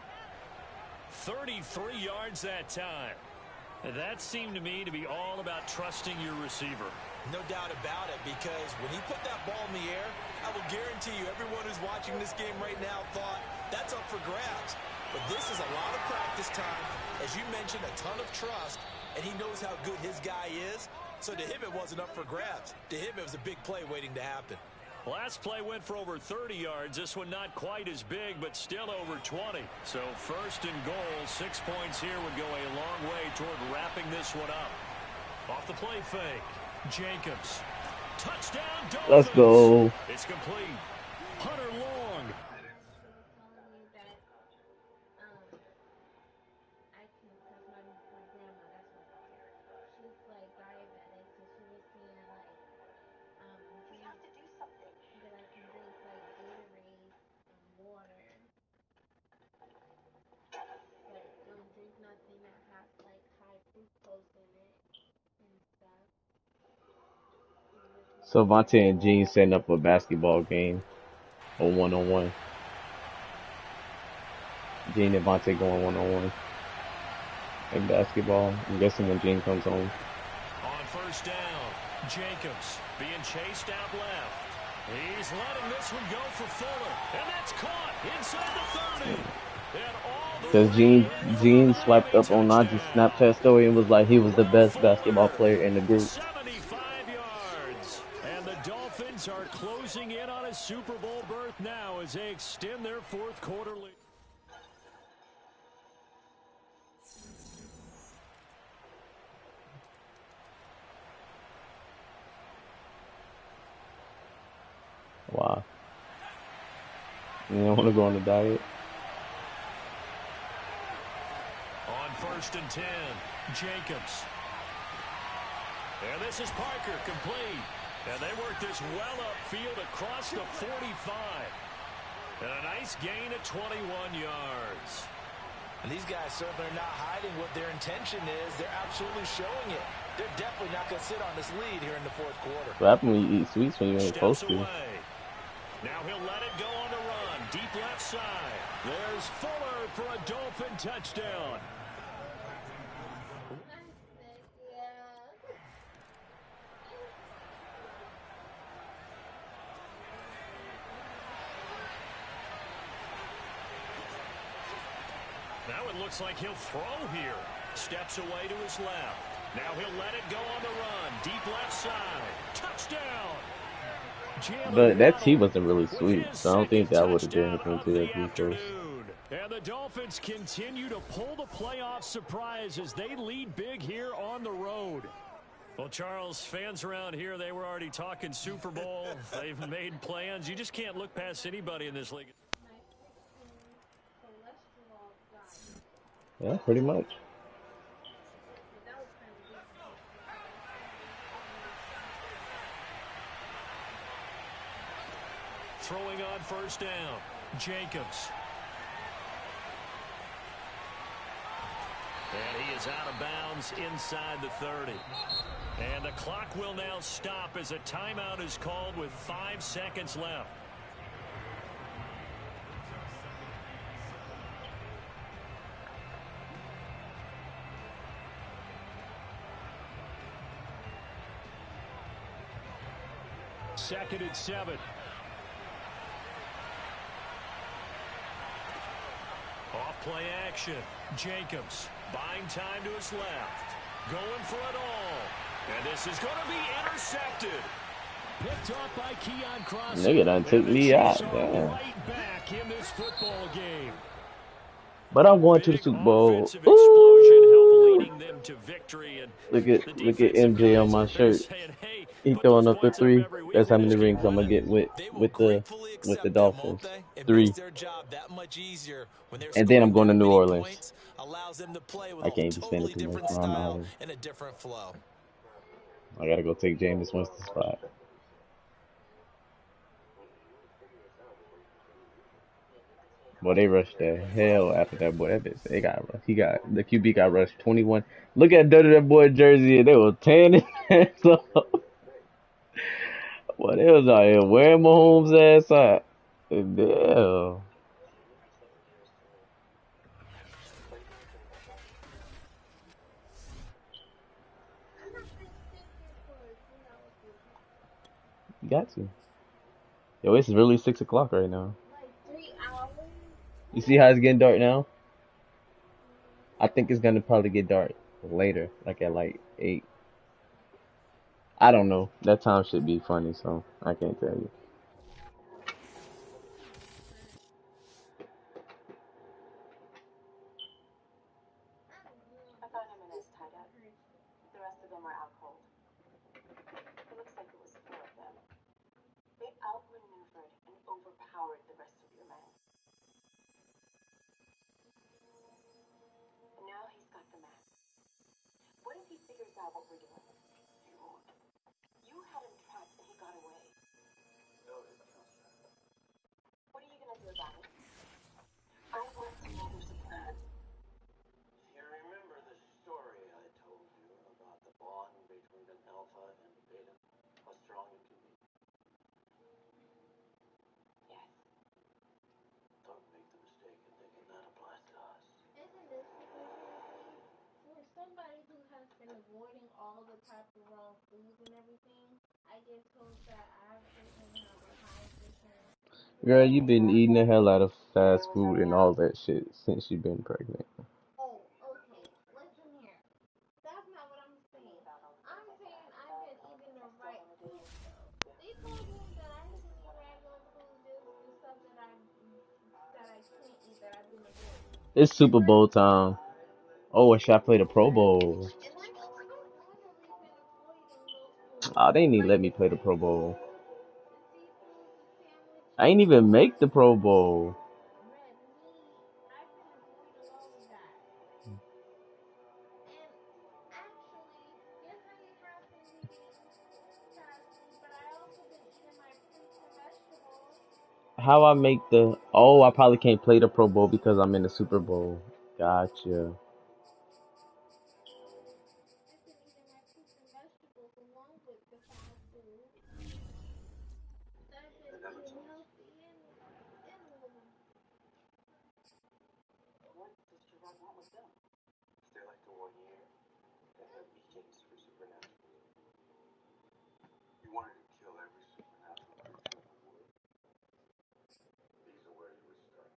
33 yards that time. That seemed to me to be all about trusting your receiver. No doubt about it, because when he put that ball in the air, I will guarantee you everyone who's watching this game right now thought that's up for grabs. But this is a lot of practice time. As you mentioned, a ton of trust, and he knows how good his guy is. So to him, it wasn't up for grabs. To him, it was a big play waiting to happen. Last play went for over 30 yards. This one not quite as big, but still over 20. So first and goal, 6 points here would go a long way toward wrapping this one up. Off the play fake. Jacobs. Touchdown, Dolphins. Let's go. It's complete. Hunter Long. So Vontae and Gene setting up a basketball game, a one-on-one. Gene and Vontae going one-on-one in basketball. I'm guessing when Gene comes home. On first down, Jacobs being chased out left. He's letting this one go for Fuller, and that's caught inside the 30. Because Gene swiped up on Najee's Snapchat story and was like he was the best basketball player in the group. 75 yards. And the Dolphins are closing in on a Super Bowl berth now as they extend their fourth quarter lead. Wow. You don't want to go on a diet? On first and 10, Jacobs. And this is Parker, complete. And they work this well upfield across the 45. And a nice gain of 21 yards. And these guys certainly are not hiding what their intention is. They're absolutely showing it. They're definitely not going to sit on this lead here in the fourth quarter. What happened when you eat sweets when you ain't supposed to? Now he'll let it go on the run. Deep left side. There's Fuller for a Dolphin touchdown. looks like he'll throw here. Steps away to his left. Now he'll let it go on the run. Deep left side. Touchdown. But that tee wasn't really sweet, so I don't think that would have did anything to that defense. And the Dolphins continue to pull the playoff surprise as they lead big here on the road. Well, Charles, fans around here, they were already talking Super Bowl. They've made plans. You just can't look past anybody in this league. Yeah, pretty much. Throwing on first down, Jacobs. And he is out of bounds inside the 30. And the clock will now stop as a timeout is called with 5 seconds left. Second and 7. Off play action. Jacobs buying time to his left. Going for it all. And this is going to be intercepted. Picked off by Keon Cross. Nigga done took me out. Damn. Right back in this football game. But I'm going to the Super Bowl. Ooh. Look at MJ on my shirt. He throwing up the 3. That's how many rings I'm gonna get with the Dolphins. 3. And then I'm going to New Orleans. I can't be spending too much time out. I gotta go take Jameis Winston's spot. Boy, they rushed the hell after that boy. That bitch, the QB got rushed 21. Look at that boy jersey, and they were tanning. So, boy, they was out here wearing Mahomes' ass out. Damn. You got to. Yo, it's really 6 o'clock right now. You see how it's getting dark now? I think it's gonna probably get dark later, like at 8. I don't know. That time should be funny, so I can't tell you. I found him in his tied up. The rest of them are out cold. It looks like it was 4 of them. They outmaneuvered and overpowered the rest of your men. And now he's got the map. What if he figures out what we're doing? He won't. You had him trapped and he got away. Noted, Counselor. What are you gonna do about it? I want to know there's a plan. You remember the story I told you about the bond between an alpha and a beta? How strong it can be? Yes. Don't make the mistake of thinking that applies to us. Isn't this for somebody who has been avoiding all the type of wrong foods and everything? I get told that I shouldn't have a high vision. Girl, you been eating the hell out of fast food and all that shit since you've been pregnant. Oh, okay. Listen here. That's not what I'm saying. I'm saying I've been eating the right food stuff. They told me that I shouldn't eat regular food, just the stuff that I can't eat, that I've been avoiding. It's Super Bowl time. Oh, I should play the Pro Bowl. And I've literally been avoiding those foods. Oh, they need to let me play the Pro Bowl. I ain't even make the Pro Bowl. Red meat. I've been avoiding all of that. And actually, yes, I have been eating fast food, but I also been eating my fruits and vegetables. How I make the... Oh, I probably can't play the Pro Bowl because I'm in the Super Bowl. Gotcha. I've been eating my fruits and vegetables along with the fast food. So I've been eating healthy and all of them. What does Gerard want with them? They like the 1 year that have beacons for supernatural. You wanted to kill every supernatural creature in the world. These are where you would start.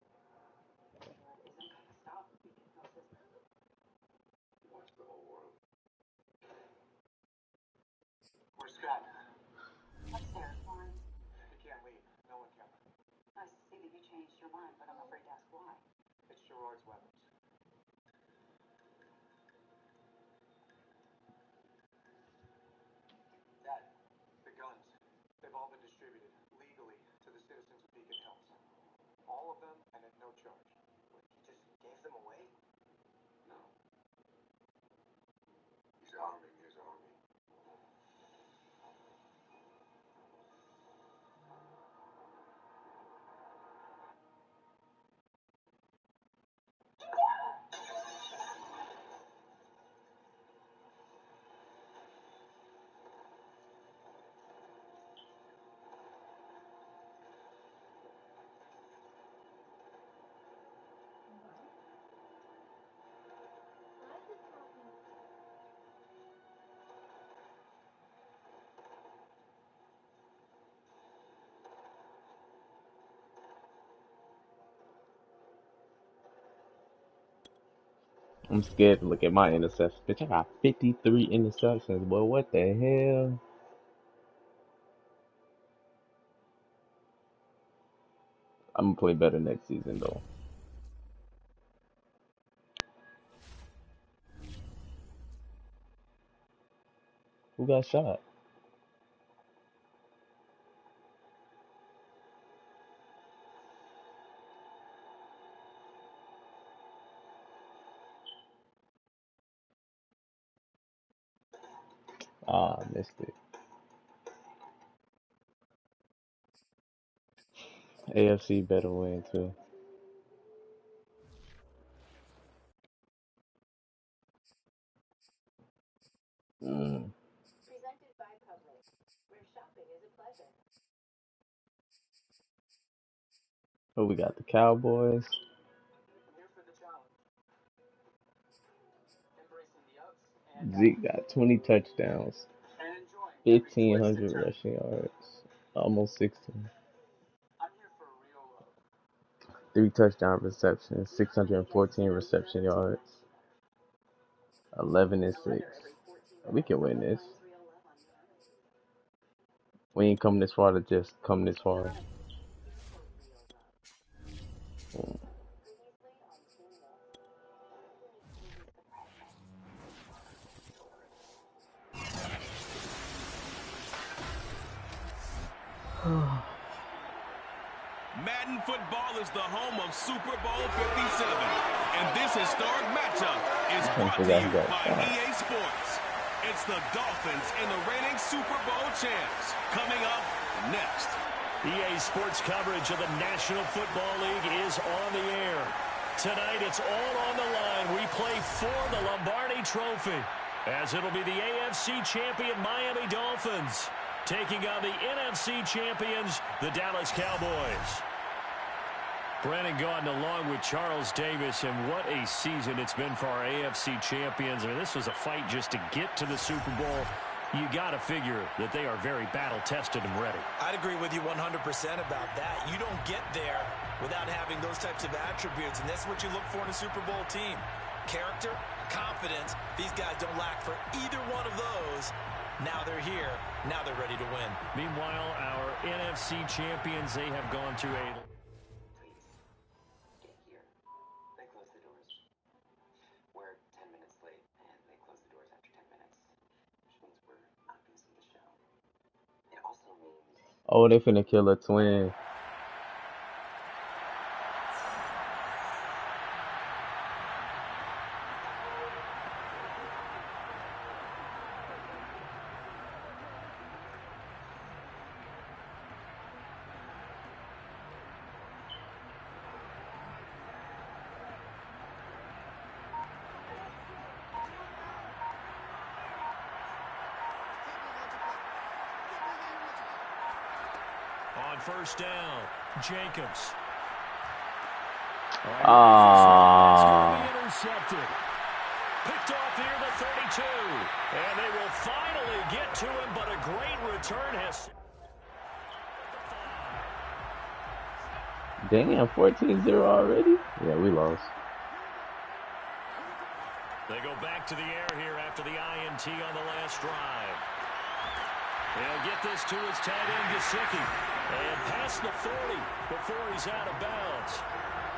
Gerard isn't gonna stop. Hypnosis Dad, Upstairs, Lawrence. you can't leave. No one can. I see that you changed your mind, but I'm afraid to ask why. It's Gerard's weapons. Dad, the guns. They've all been distributed legally to the citizens of Beacon Hills. All of them, and at no charge. He just gave them away? No. He's arming his army. I'm scared to look at my interceptions. Bitch, I got 53 interceptions. Boy, what the hell? I'm gonna play better next season though. Who got shot? Ah, missed it. AFC better win too. Mm. Presented by Publix, where shopping is a pleasure. Oh, we got the Cowboys. I'm here for the challenge. Embracing the ups and Zeke got 20 touchdowns, and enjoying every twist and 1,500 turn. rushing yards, almost 16. I'm here for real love. 3 touchdown receptions, 614 reception yards, 11 and 6. We can win this. We ain't come this far to just come this far. Madden football is the home of Super Bowl 57. And this historic matchup is brought to you by EA Sports. It's the Dolphins and the reigning Super Bowl champs. Coming up next. EA Sports coverage of the National Football League is on the air. Tonight, it's all on the line. We play for the Lombardi Trophy, as it'll be the AFC champion Miami Dolphins taking on the NFC champions, the Dallas Cowboys. Brandon Gaudin along with Charles Davis, and what a season it's been for our AFC champions. I mean, this was a fight just to get to the Super Bowl. You got to figure that they are very battle-tested and ready. I'd agree with you 100% about that. You don't get there without having those types of attributes, and that's what you look for in a Super Bowl team. Character, confidence. These guys don't lack for either one of those. Now they're here. Now they're ready to win. Meanwhile, our NFC champions, they have gone to a... Get here. They close the doors. We're 10 minutes late, and they close the doors after 10 minutes. Which means we're not going to see the show. It also means... Oh, they finna kill a twin. On first down, Jacobs. Intercepted. Picked off here the 32. And they will finally get to him, but a great return has... Damn, 14-0 already? Yeah, we lost. They go back to the air here after the INT on the last drive. He'll get this to his tight end, Gesicki. And past the 40 before he's out of bounds.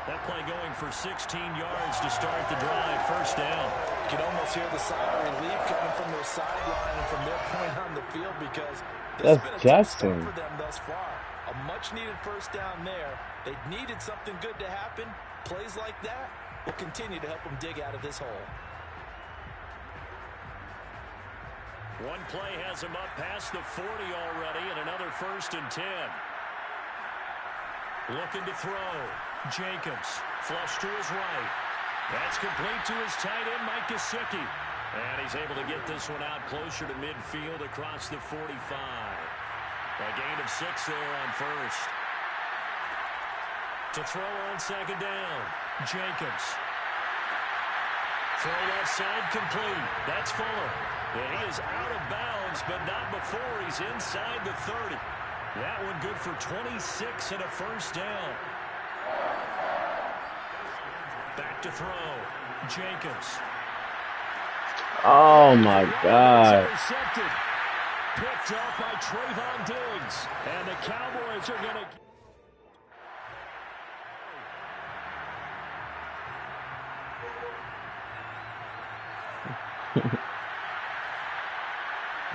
That play going for 16 yards to start the drive. First down. You can almost hear the sigh of relief coming from their sideline and from their point on the field because this has been a tough start for them thus far. A much-needed first down there. They needed something good to happen. Plays like that will continue to help them dig out of this hole. One play has him up past the 40 already, and another 1st and 10. Looking to throw. Jacobs, flush to his right. That's complete to his tight end, Mike Gesicki. And he's able to get this one out closer to midfield across the 45. A gain of 6 there on first. To throw on second down. Jacobs. Throw left side complete. That's Fuller. And he is out of bounds, but not before he's inside the 30. That one good for 26 and a first down. Back to throw. Jacobs. Oh, my God. Intercepted. Picked off by Trayvon Diggs. And the Cowboys are going to...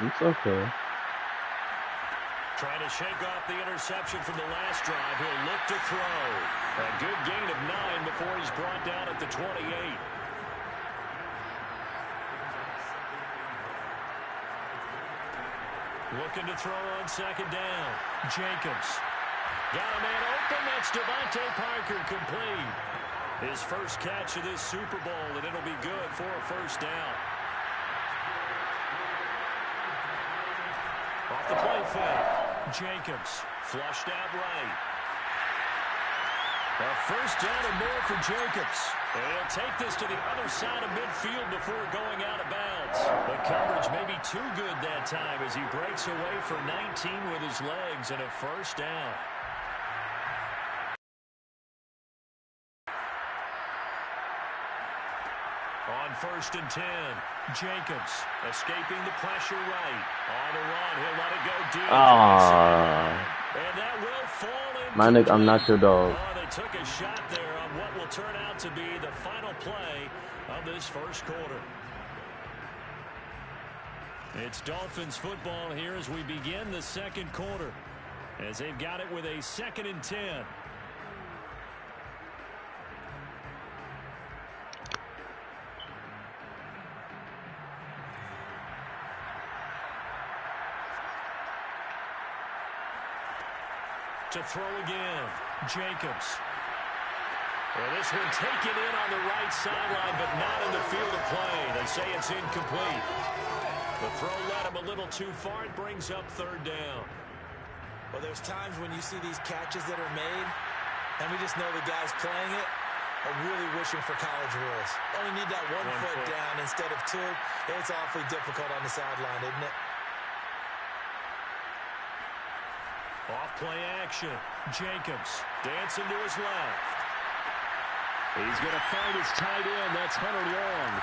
It's okay. Trying to shake off the interception from the last drive. He'll look to throw. A good gain of 9 before he's brought down at the 28. Looking to throw on second down. Jacobs. Got a man open. That's Devontae Parker complete. His first catch of this Super Bowl, and it'll be good for a first down. Off the play fake. Jacobs flushed out right. A first down and more for Jacobs. And he'll take this to the other side of midfield before going out of bounds. The coverage may be too good that time as he breaks away for 19 with his legs and a first down. On 1st and 10, Jacobs escaping the pressure right. On the run, he'll let it go deep. And that will fall in. My nigga, I'm not your dog. Oh, they took a shot there on what will turn out to be the final play of this first quarter. It's Dolphins football here as we begin the second quarter. As they've got it with a 2nd and 10. To throw again. Jacobs. Well, this one taken in on the right sideline, but not in the field of play. They say it's incomplete. The throw led him a little too far. It brings up 3rd down. Well, there's times when you see these catches that are made, and we just know the guys playing it are really wishing for college rules. Only need that one foot down instead of 2. It's awfully difficult on the sideline, isn't it? Off play action. Jacobs dancing to his left. He's going to find his tight end. That's Hunter Long.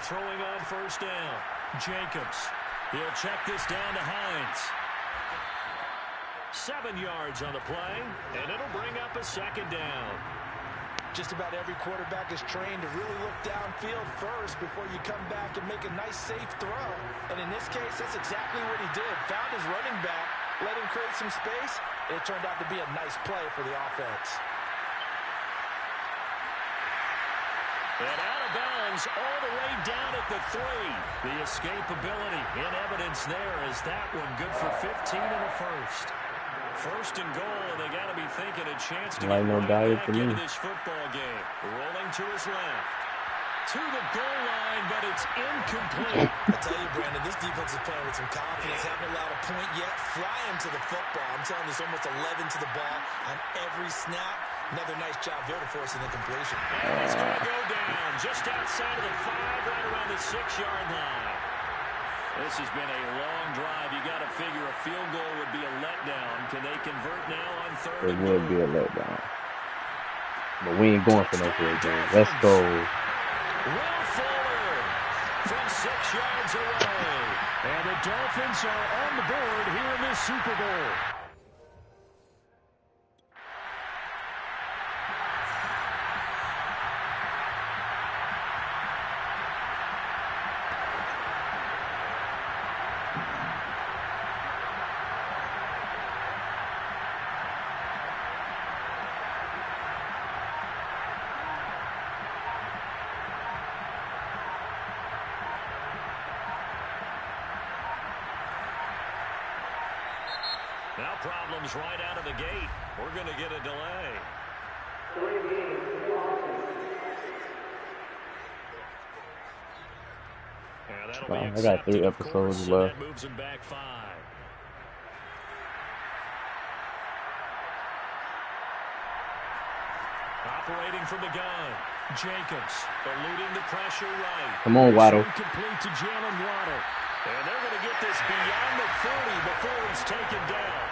Throwing on 1st down. Jacobs. He'll check this down to Hines. 7 yards on the play, and it'll bring up a 2nd down. Just about every quarterback is trained to really look downfield first before you come back and make a nice, safe throw. And in this case, that's exactly what he did. Found his running back, let him create some space, and it turned out to be a nice play for the offense. And out of bounds all the way down at the 3. The escapability in evidence there is that one good for 15 in the first. 1st and goal, and they got to be thinking a chance to get right back into this football game. Rolling to his left. To the goal line, but it's incomplete. I tell you, Brandon, this defense is playing with some confidence. Haven't allowed a point yet. Flying to the football. I'm telling you, it's almost 11 to the ball on every snap. Another nice job there to force an incompletion. And he's going to go down just outside of the 5, right around the 6-yard line. This has been a long drive. You got to figure a field goal would be a letdown. Can they convert now on 3rd? It would be a letdown. But we ain't going for no field goal. Let's go. Will Fuller from 6 yards away. And the Dolphins are on the board here in this Super Bowl. Now problems right out of the gate. We're going to get a delay. And that'll be I got 3 episodes left. That moves him back 5. Operating from the gun. Jacobs eluding the pressure right. Come on, Waddle. Complete to Jalen Waddle. And they're going to get this beyond the 40 before he's taken down.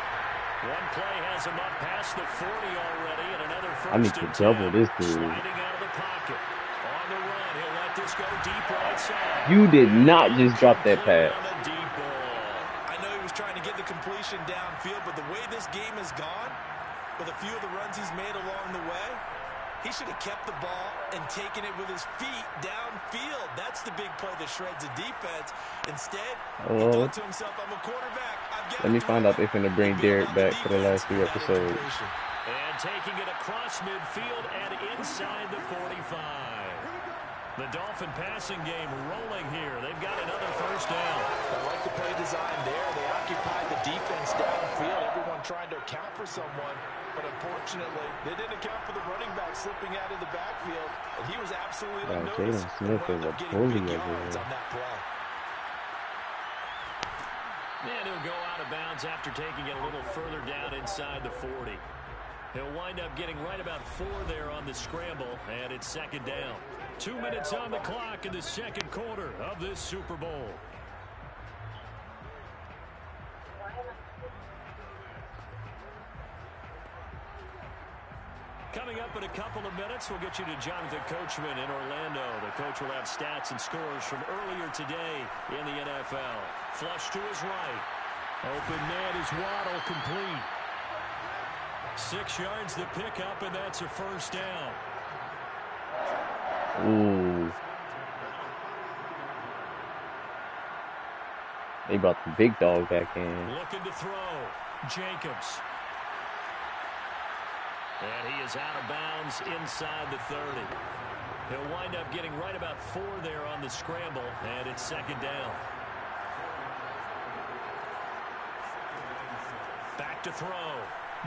One play has him up past the 40 already, and another first. I need to double this dude. Sliding out of the pocket. On the run, he'll let this go deep right side. You did not just drop that pass. I know he was trying to get the completion downfield, but the way this game has gone, with a few of the runs he's made along the way, he should have kept the ball and taken it with his feet downfield. That's the big play that shreds the defense. Instead, he thought to himself, I'm a quarterback. Let me find out if they're going to bring Derek back for the last 3 episodes. And taking it across midfield and inside the 45. The Dolphin passing game rolling here. They've got another first down. I like the play design there. They occupied the defense downfield. Everyone trying to account for someone. But unfortunately, they didn't account for the running back slipping out of the backfield. And he was absolutely unnoticed. Jalen Smith is a bully over here. On that play. And he'll go out of bounds after taking it a little further down inside the 40. He'll wind up getting right about 4 there on the scramble, and it's second down. 2 minutes on the clock in the second quarter of this Super Bowl. Coming up in a couple of minutes, we'll get you to Jonathan Coachman in Orlando. The coach will have stats and scores from earlier today in the NFL. Flush to his right. Open man is Waddle, complete. 6 yards the pickup, and that's a first down. Ooh. They brought the big dog back in. Looking to throw. Jacobs. And he is out of bounds inside the 30. He'll wind up getting right about 4 there on the scramble, and it's second down. Back to throw.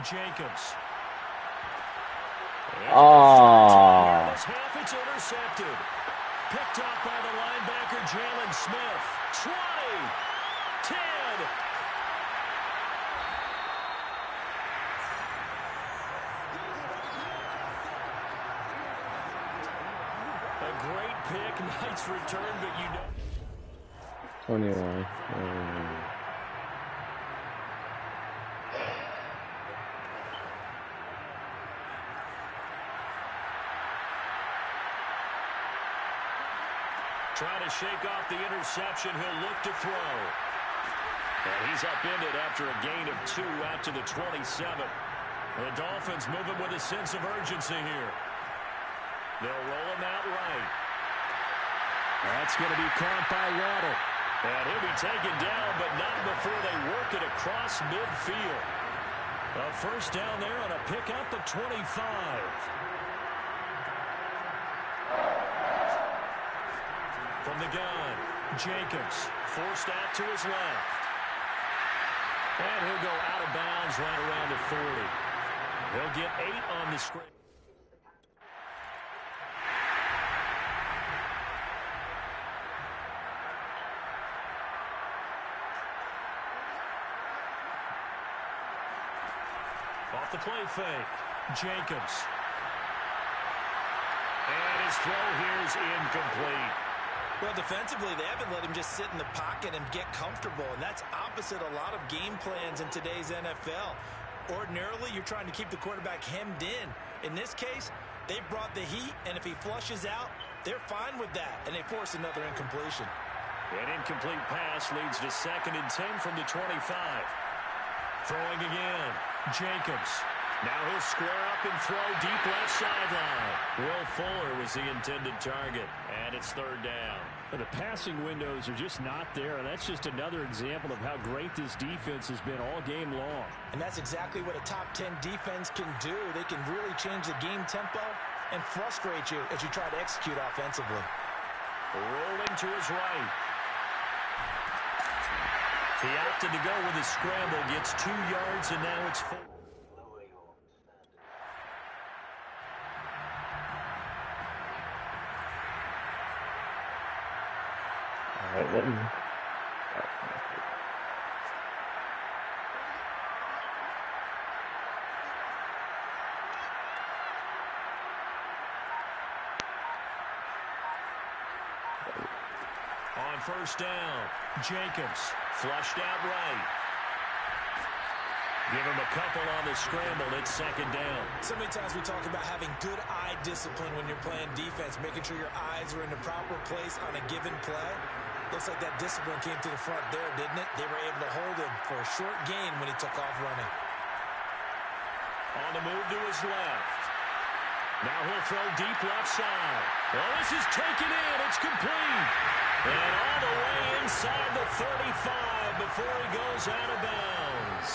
Jacobs. Oh. Half, it's intercepted. Picked up by the linebacker, Jalen Smith. 20. 10. A great pick, nice return, but you know. 21. Trying to shake off the interception. He'll look to throw. And he's upended after a gain of 2 out to the 27. The Dolphins moving with a sense of urgency here. They'll roll him out right. That's going to be caught by Waddle. And he'll be taken down, but not before they work it across midfield. A first down there on a pickup of 25. From the gun, Jacobs forced out to his left. And he'll go out of bounds right around the 40. He'll get 8 on the screen. Off the play fake, Jacobs. And his throw here is incomplete. Well, defensively, they haven't let him just sit in the pocket and get comfortable, and that's opposite a lot of game plans in today's NFL. Ordinarily, you're trying to keep the quarterback hemmed in. In this case, They brought the heat, and if he flushes out, they're fine with that, and they force another incompletion. An incomplete pass leads to 2nd and 10 from the 25. Throwing again, Jacobs. Now he'll square up and throw deep left sideline. Will Fuller was the intended target, and it's 3rd down. The passing windows are just not there, and that's just another example of how great this defense has been all game long. And that's exactly what a top 10 defense can do. They can really change the game tempo and frustrate you as you try to execute offensively. Rolling to his right. He opted to go with a scramble, gets 2 yards, and now it's 4. All right, let me. On 1st down, Jacobs flushed out right. Give him a couple on the scramble. It's 2nd down. So many times we talk about having good eye discipline when you're playing defense, making sure your eyes are in the proper place on a given play. Looks like that discipline came to the front there, didn't it? They were able to hold him for a short gain when he took off running. On the move to his left. Now he'll throw deep left side. Well, this is taken in. It's complete. And all the way inside the 35 before he goes out of bounds.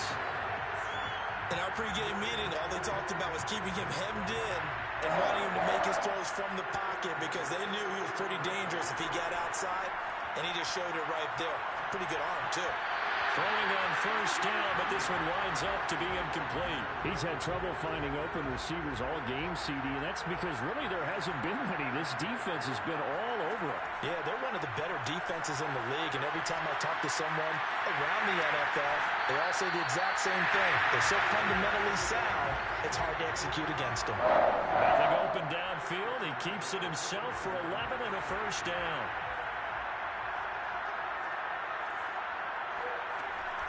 In our pregame meeting, all they talked about was keeping him hemmed in and wanting him to make his throws from the pocket because they knew he was pretty dangerous if he got outside, and he just showed it right there. Pretty good arm, too. Throwing on 1st down, but this one winds up to be incomplete. He's had trouble finding open receivers all game, CD, and that's because really there hasn't been many. This defense has been all over it. Yeah, they're one of the better defenses in the league, and every time I talk to someone around the NFL, they all say the exact same thing. They're so fundamentally sound, it's hard to execute against them. Nothing open downfield. He keeps it himself for 11 and a 1st down.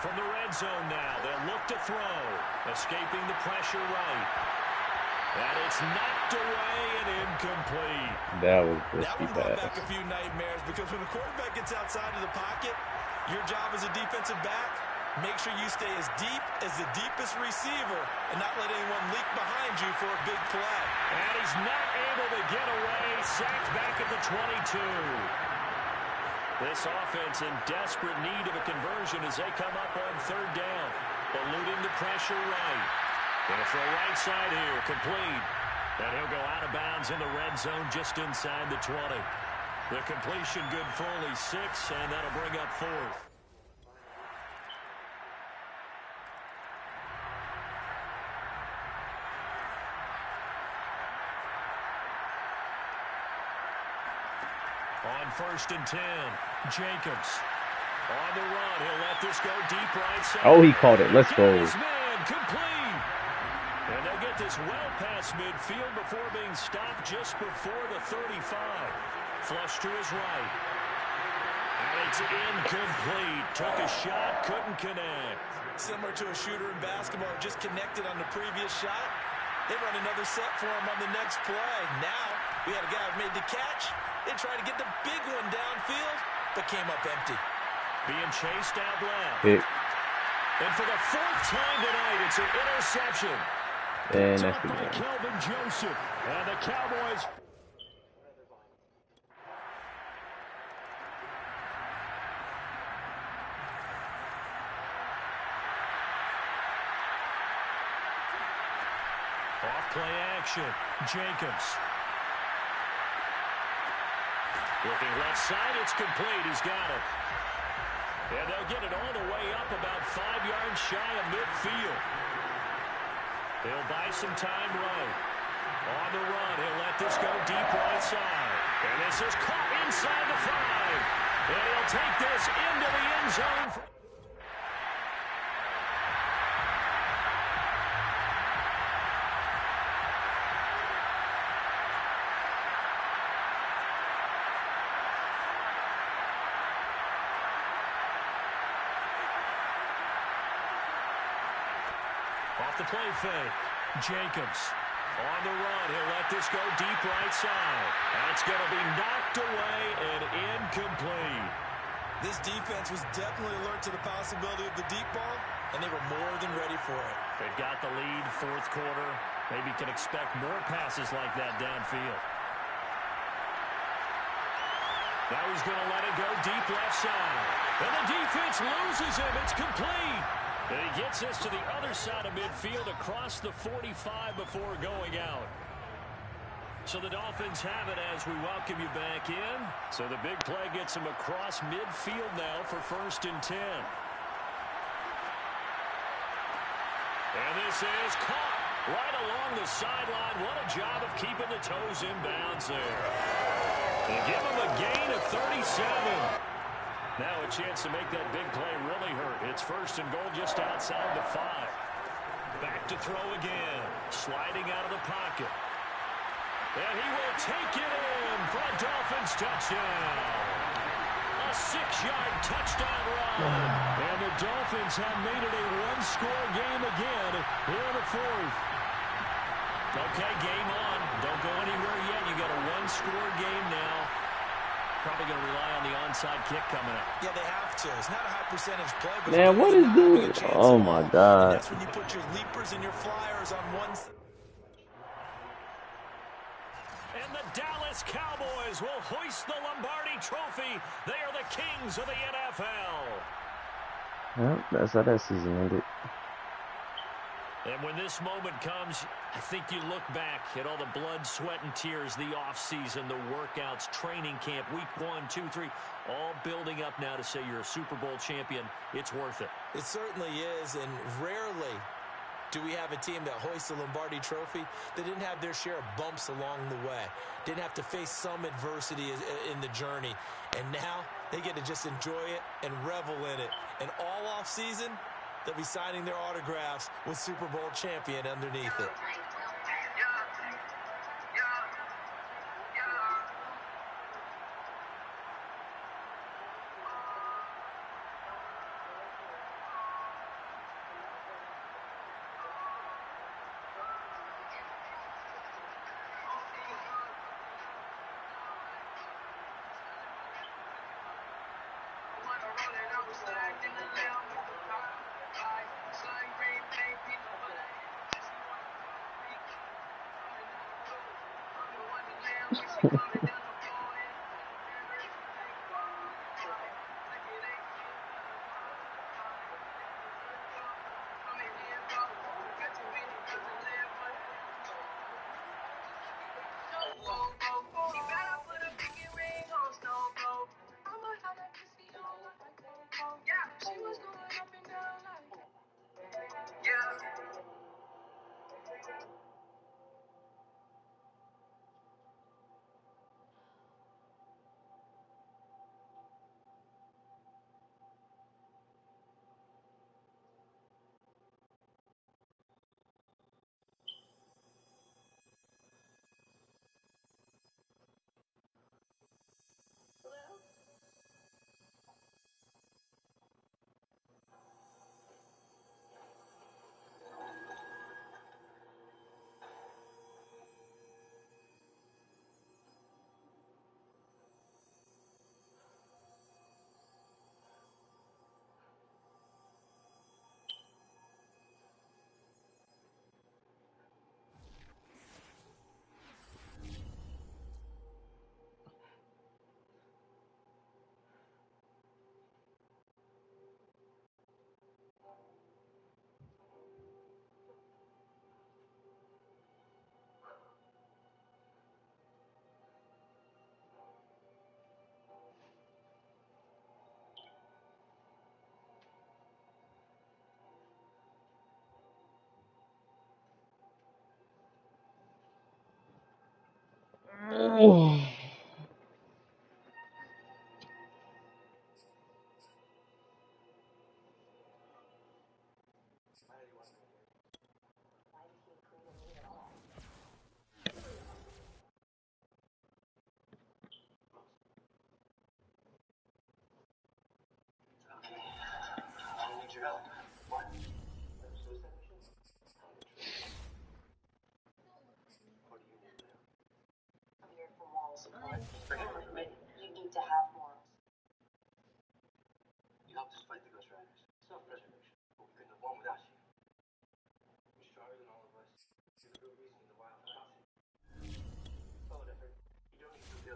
From the red zone now, they'll look to throw. Escaping the pressure right. And it's knocked away and incomplete. That was That risky one brought pass. back a few nightmares because when the quarterback gets outside of the pocket, your job as a defensive back, make sure you stay as deep as the deepest receiver and not let anyone leak behind you for a big play. And he's not able to get away. Sacked back at the 22. This offense in desperate need of a conversion as they come up on 3rd down. Eluding the pressure right. Gonna throw right side here, complete. And he'll go out of bounds in the red zone just inside the 20. The completion good for only 6, and that'll bring up 4th. On 1st and 10, Jacobs. On the run, he'll let this go deep right side. Oh, he caught it. Let's go. Man, complete. And they'll get this well past midfield before being stopped just before the 35. Flush to his right. And it's incomplete. Took a shot, couldn't connect. Similar to a shooter in basketball, just connected on the previous shot. They run another set for him on the next play. Now, we had a guy who made the catch. They tried to get the big one downfield, but came up empty. Being chased out left. Hit. And for the 4th time tonight, it's an interception. And that's Top the by game. Kelvin Joseph. And the Cowboys. Off play action. Jacobs. Looking left side, it's complete. He's got it. And they'll get it all the way up about 5 yards shy of midfield. He'll buy some time right. On the run, he'll let this go deep right side. And this is caught inside the 5. And he'll take this into the end zone. Off the play fake. Jacobs. On the run, he'll let this go deep right side. That's going to be knocked away and incomplete. This defense was definitely alert to the possibility of the deep ball, and they were more than ready for it. They've got the lead, fourth quarter. Maybe can expect more passes like that downfield. Now he's going to let it go deep left side. And the defense loses him. It's complete. And he gets us to the other side of midfield across the 45 before going out. So the Dolphins have it as we welcome you back in. So the big play gets him across midfield now for 1st and 10. And this is caught right along the sideline. What a job of keeping the toes in bounds there. They give him a gain of 37. Now a chance to make that big play really hurt. It's 1st and goal just outside the 5. Back to throw again. Sliding out of the pocket. And he will take it in for a Dolphins touchdown. A 6-yard touchdown run. And the Dolphins have made it a one-score game again here in the 4th. Okay, game on. Don't go anywhere yet. You got a one-score game now. Probably going to rely on the onside kick coming up. Yeah, they have to. It's not a high percentage play, but Man, what is this? Oh my God. And that's when you put your leapers and your flyers on one side. And the Dallas Cowboys will hoist the Lombardi Trophy. They are the kings of the NFL. Well, that's how that season ended. And when this moment comes, I think you look back at all the blood, sweat, and tears, the offseason, the workouts, training camp, week 1, 2, 3, all building up now to say you're a Super Bowl champion. It's worth it. It certainly is, and rarely do we have a team that hoists the Lombardi Trophy that didn't have their share of bumps along the way, didn't have to face some adversity in the journey, and now they get to just enjoy it and revel in it. And all offseason, they'll be signing their autographs with Super Bowl champion underneath it.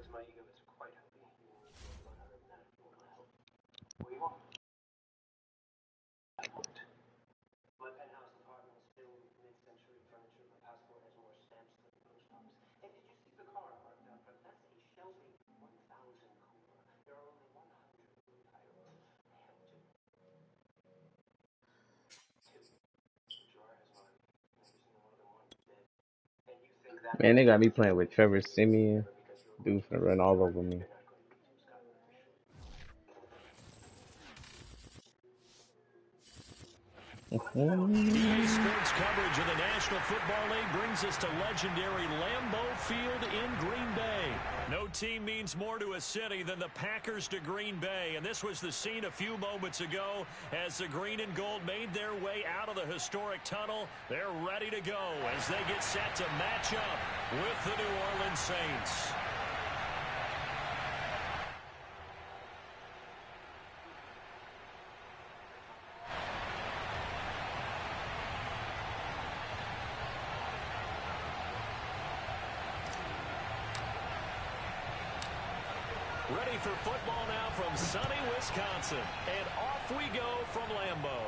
my ego is quite healthy. Other than that, if you want to help, what do you want? My penthouse apartment is still mid-century furniture. My passport has more stamps than post office. And did you see the car parked out front? That's a Shelby 1000 Cooper. There are only 100 blue titles. I have two. The drawer has mine. Never seen one of them once dead. And you think that Man, they got me playing with Trevor Siemian. Dude's gonna run all over me. EA Sports coverage of the National Football League brings us to legendary Lambeau Field in Green Bay. No team means more to a city than the Packers to Green Bay, and this was the scene a few moments ago as the green and gold made their way out of the historic tunnel. They're ready to go as they get set to match up with the New Orleans Saints. Ready for football now from sunny Wisconsin. And off we go from Lambeau.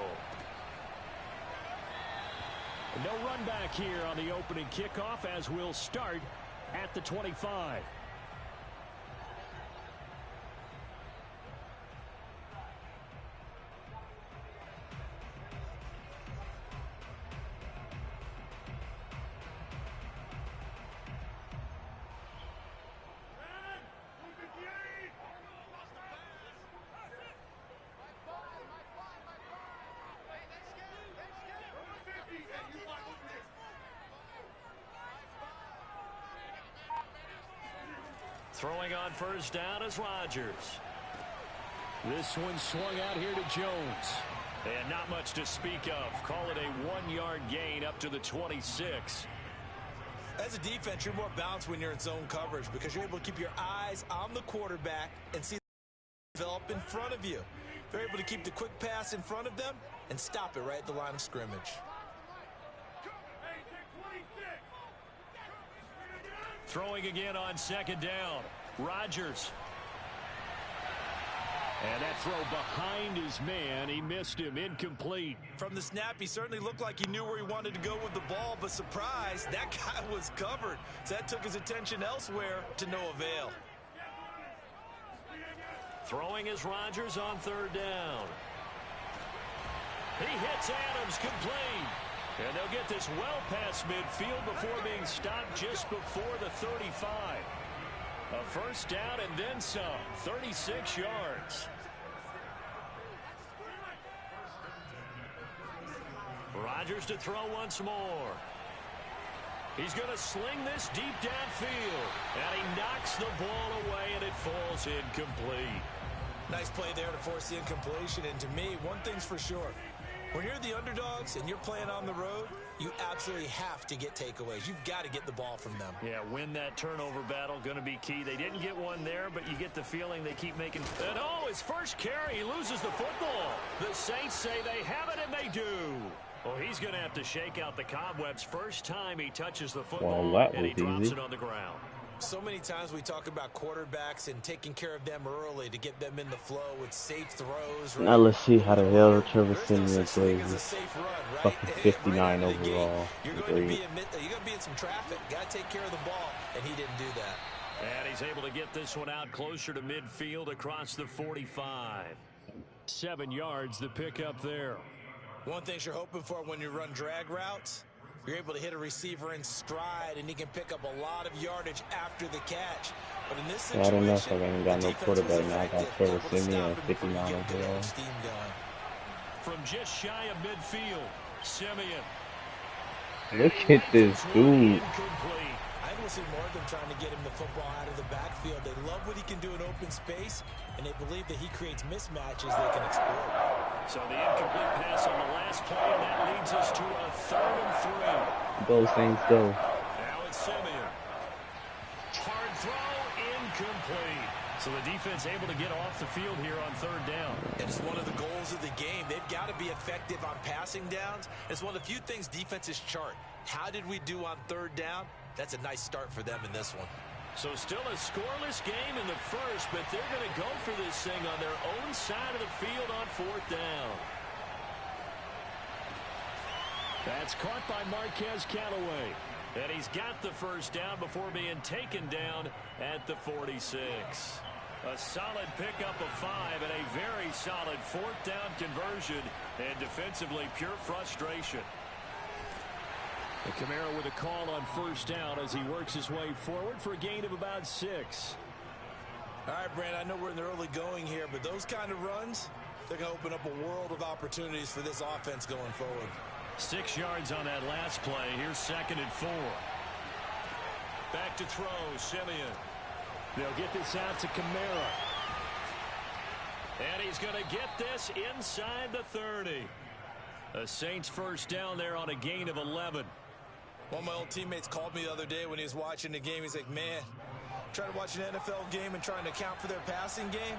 No run back here on the opening kickoff as we'll start at the 25. Throwing on first down is Rodgers. This one swung out here to Jones. And not much to speak of. Call it a 1-yard gain up to the 26. As a defense, you're more balanced when you're in zone coverage because you're able to keep your eyes on the quarterback and see develop in front of you. They're able to keep the quick pass in front of them and stop it right at the line of scrimmage. Throwing again on second down. Rodgers. And that throw behind his man. He missed him. Incomplete. From the snap, he certainly looked like he knew where he wanted to go with the ball, but surprise, that guy was covered. So that took his attention elsewhere to no avail. Throwing is Rodgers on third down. He hits Adams complete. And they'll get this well past midfield before being stopped just before the 35. A first down and then some. 36 yards. Rodgers to throw once more. He's going to sling this deep downfield. And he knocks the ball away and it falls incomplete. Nice play there to force the incompletion. And to me, one thing's for sure. When you're the underdogs and you're playing on the road, you absolutely have to get takeaways. You've got to get the ball from them. Yeah, win that turnover battle, going to be key. They didn't get one there, but you get the feeling they keep making. And oh, his first carry, he loses the football. The Saints say they have it, and they do. Well, he's going to have to shake out the cobwebs first time he touches the football, and he drops it on the ground. So many times we talk about quarterbacks and taking care of them early to get them in the flow with safe throws. Now let's see how the hell Trevor Siemian plays this fucking 59 overall. You're going to be in some traffic. Got to take care of the ball, and he didn't do that. And he's able to get this one out closer to midfield across the 45. 7 yards the pickup there. One thing you're hoping for when you run drag routes, you're able to hit a receiver in stride, and he can pick up a lot of yardage after the catch. But in this situation, I don't know if I ain't got no quarterback now. I got Trevor Siemian 59 overall. From just shy of midfield, Siemian. Look at this dude. I will see more of them trying to get him the football out of the backfield. They love what he can do in open space, and they believe that he creates mismatches they can exploit. So the incomplete pass on the last play, and that leads us to a 3rd and 3. Those things go. Now it's Siemian. Hard throw, incomplete. So the defense able to get off the field here on 3rd down. And it's one of the goals of the game. They've got to be effective on passing downs. It's one of the few things defenses chart. How did we do on 3rd down? That's a nice start for them in this one. So still a scoreless game in the first, but they're going to go for this thing on their own side of the field on 4th down. That's caught by Marquez Callaway. And he's got the first down before being taken down at the 46. A solid pickup of 5 and a very solid 4th down conversion, and defensively pure frustration. And Kamara with a call on 1st down as he works his way forward for a gain of about 6. All right, Brand, I know we're in the early going here, but those kind of runs, they're going to open up a world of opportunities for this offense going forward. 6 yards on that last play. Here's 2nd and 4. Back to throw, Simeon. They'll get this out to Kamara. And he's going to get this inside the 30. The Saints first down there on a gain of 11. One of my old teammates called me the other day when he was watching the game. He's like, man, trying to watch an NFL game and trying to account for their passing game,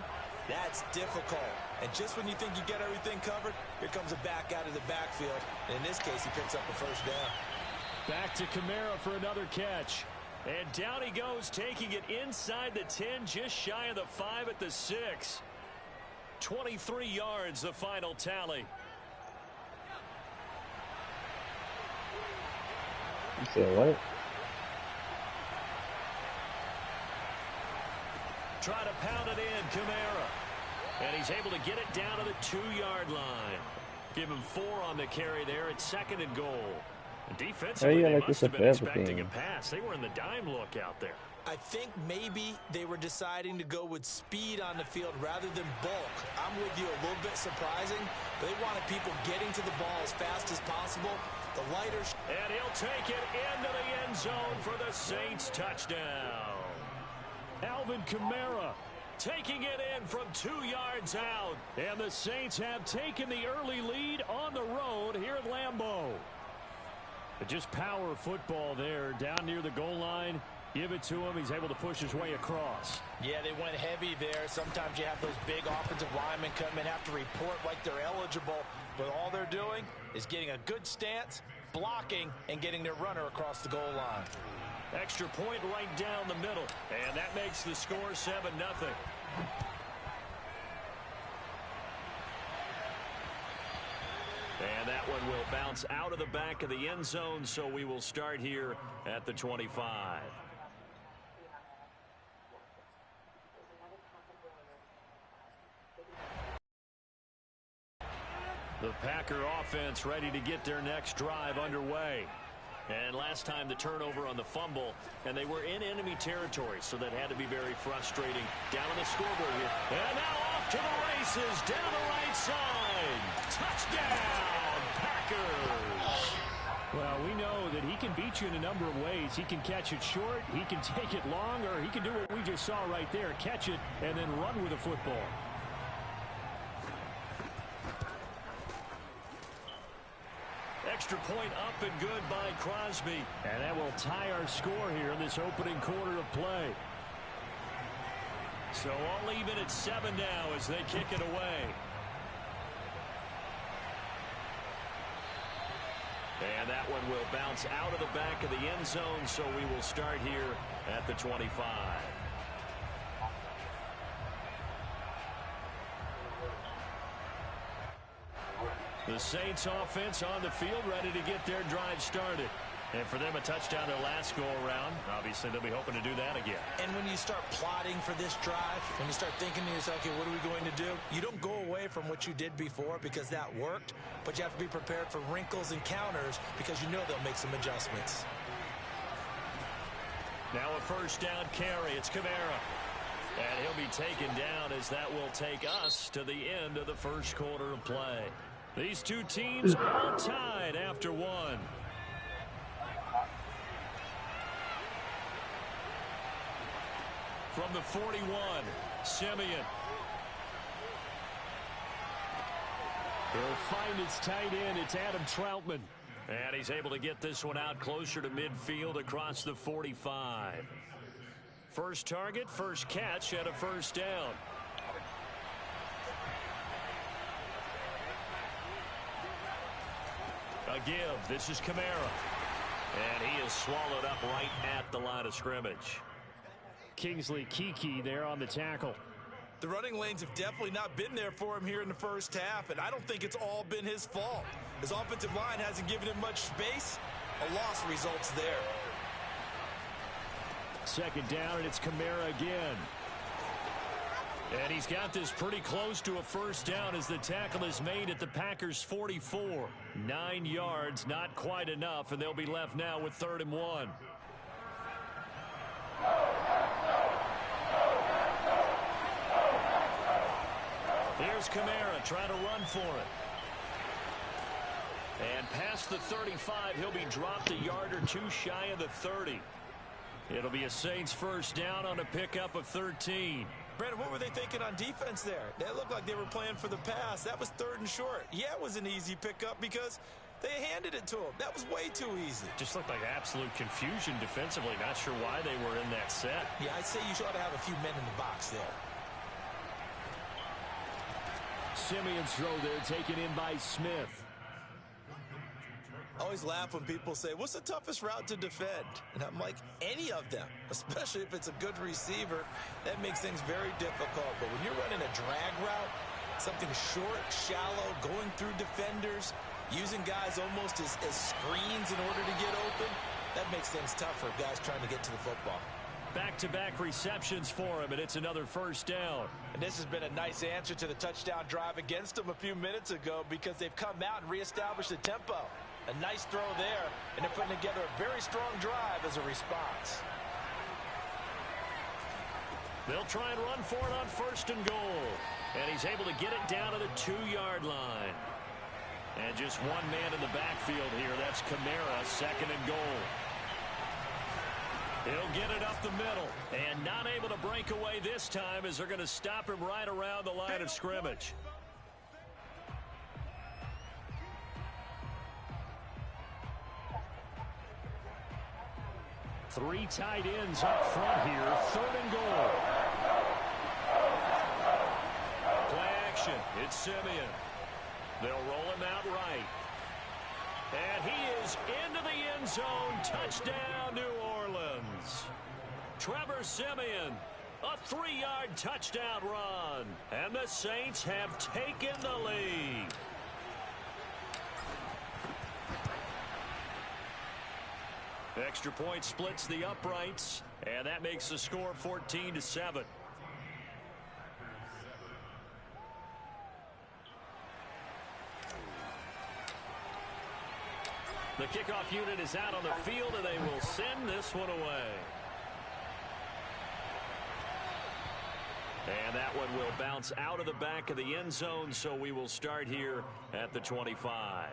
that's difficult. And just when you think you get everything covered, here comes a back out of the backfield. And in this case, he picks up a first down. Back to Kamara for another catch. And down he goes, taking it inside the 10, just shy of the 5 at the 6. 23 yards, the final tally. You said what? Try to pound it in, Kamara. And he's able to get it down to the 2-yard line. Give him 4 on the carry there at 2nd and goal. And defensively, they must have been expecting a pass. They were in the dime look out there. I think maybe they were deciding to go with speed on the field rather than bulk. I'm with you, a little bit surprising. But they wanted people getting to the ball as fast as possible. The lighter... And he'll take it into the end zone for the Saints touchdown. Alvin Kamara taking it in from 2 yards out. And the Saints have taken the early lead on the road here at Lambeau. But just power football there down near the goal line. Give it to him. He's able to push his way across. Yeah, they went heavy there. Sometimes you have those big offensive linemen come in, have to report like they're eligible. But all they're doing is getting a good stance, blocking, and getting their runner across the goal line. Extra point right down the middle. And that makes the score 7-0. And that one will bounce out of the back of the end zone, so we will start here at the 25. The Packer offense ready to get their next drive underway. And last time the turnover on the fumble, and they were in enemy territory, so that had to be very frustrating. Down on the scoreboard here. And now off to the races, down the right side. Touchdown, Packers! Well, we know that he can beat you in a number of ways. He can catch it short, he can take it long, or he can do what we just saw right there, catch it and then run with the football. Extra point up and good by Crosby. And that will tie our score here in this opening quarter of play. So all even at 7 now as they kick it away. And that one will bounce out of the back of the end zone, so we will start here at the 25. The Saints offense on the field ready to get their drive started. And for them, a touchdown their last go-around. Obviously, they'll be hoping to do that again. And when you start plotting for this drive, when you start thinking to yourself, okay, what are we going to do? You don't go away from what you did before because that worked, but you have to be prepared for wrinkles and counters because you know they'll make some adjustments. Now a first down carry. It's Kamara. And he'll be taken down as that will take us to the end of the first quarter of play. These two teams all tied after one. From the 41, Simeon. He'll find its tight end. It's Adam Troutman. And he's able to get this one out closer to midfield across the 45. First target, first catch, and a first down. A give. This is Kamara. And he is swallowed up right at the line of scrimmage. Kingsley Kiki there on the tackle. The running lanes have definitely not been there for him here in the first half, and I don't think it's all been his fault. His offensive line hasn't given him much space. A loss results there. Second down, and it's Kamara again. And he's got this pretty close to a first down as the tackle is made at the Packers' 44. 9 yards, not quite enough, and they'll be left now with 3rd and 1. Here's Kamara trying to run for it. And past the 35, he'll be dropped a yard or 2 shy of the 30. It'll be a Saints first down on a pickup of 13. Brandon, what were they thinking on defense there? They looked like they were playing for the pass. That was 3rd and short. Yeah, it was an easy pickup because they handed it to him. That was way too easy. Just looked like absolute confusion defensively. Not sure why they were in that set. Yeah, I'd say you ought to have a few men in the box there. Simeon's throw there taken in by Smith. I always laugh when people say, what's the toughest route to defend? And I'm like, any of them, especially if it's a good receiver. That makes things very difficult. But when you're running a drag route, something short, shallow, going through defenders, using guys almost as screens in order to get open, that makes things tough for guys trying to get to the football. Back-to-back receptions for him, and it's another first down. And this has been a nice answer to the touchdown drive against them a few minutes ago because they've come out and reestablished the tempo. A nice throw there, and they're putting together a very strong drive as a response. They'll try and run for it on 1st and goal. And he's able to get it down to the 2-yard line. And just one man in the backfield here. That's Kamara, 2nd and goal. He'll get it up the middle. And not able to break away this time as they're going to stop him right around the line of scrimmage. Three tight ends up front here. 3rd and goal. Play action. It's Simeon. They'll roll him out right. And he is into the end zone. Touchdown, New Orleans. Trevor Simeon. A 3-yard touchdown run. And the Saints have taken the lead. Extra point splits the uprights, and that makes the score 14-7. The kickoff unit is out on the field, and they will send this one away. And that one will bounce out of the back of the end zone, so we will start here at the 25.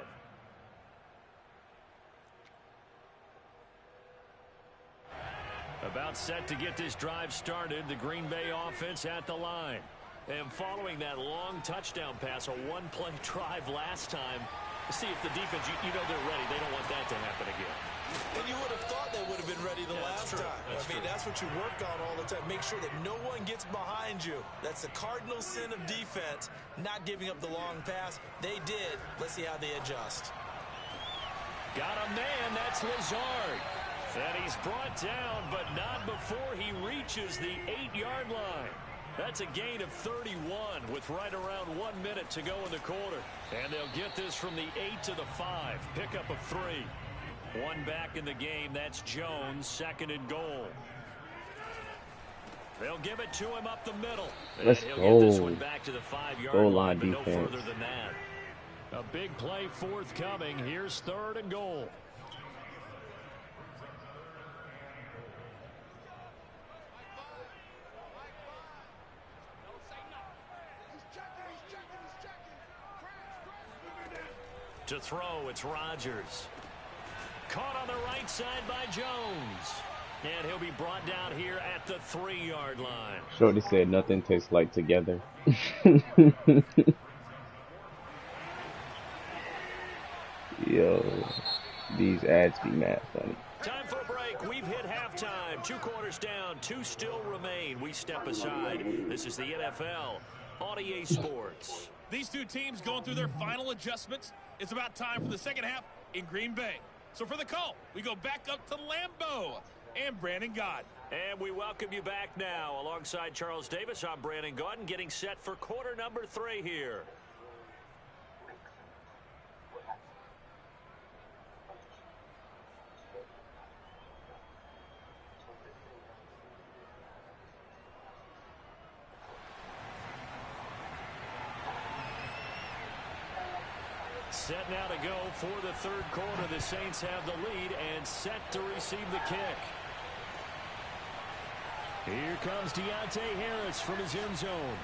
About set to get this drive started. The Green Bay offense at the line. And following that long touchdown pass, a one-play drive last time, see if the defense, you know they're ready. They don't want that to happen again. And you would have thought they would have been ready the last time. That's what you work on all the time. Make sure that no one gets behind you. That's the cardinal sin of defense, not giving up the long pass. They did. Let's see how they adjust. Got a man. That's Lazard. And he's brought down, but not before he reaches the 8-yard line. That's a gain of 31 with right around 1 minute to go in the quarter. And they'll get this from the 8 to the 5. Pickup of 3. One back in the game. That's Jones, 2nd and goal. They'll give it to him up the middle. Let's and he'll go. get this one back to the 5-yard Goal line, line but defense. no further than that. A big play forthcoming. Here's 3rd and goal. To throw, it's Rodgers. Caught on the right side by Jones. And he'll be brought down here at the 3-yard line. Shorty said nothing tastes like together. Yo, these ads be mad funny. Time for a break. We've hit halftime. 2 quarters down. 2 still remain. We step aside. This is the NFL on EA Sports. These two teams going through their final adjustments. It's about time for the second half in Green Bay. So for the call, we go back up to Lambeau and Brandon Gott. And we welcome you back now. Alongside Charles Davis, I'm Brandon Gaudin, getting set for quarter number 3 here. Set now to go for the third quarter. The Saints have the lead and set to receive the kick. Here comes Deontay Harris from his end zone.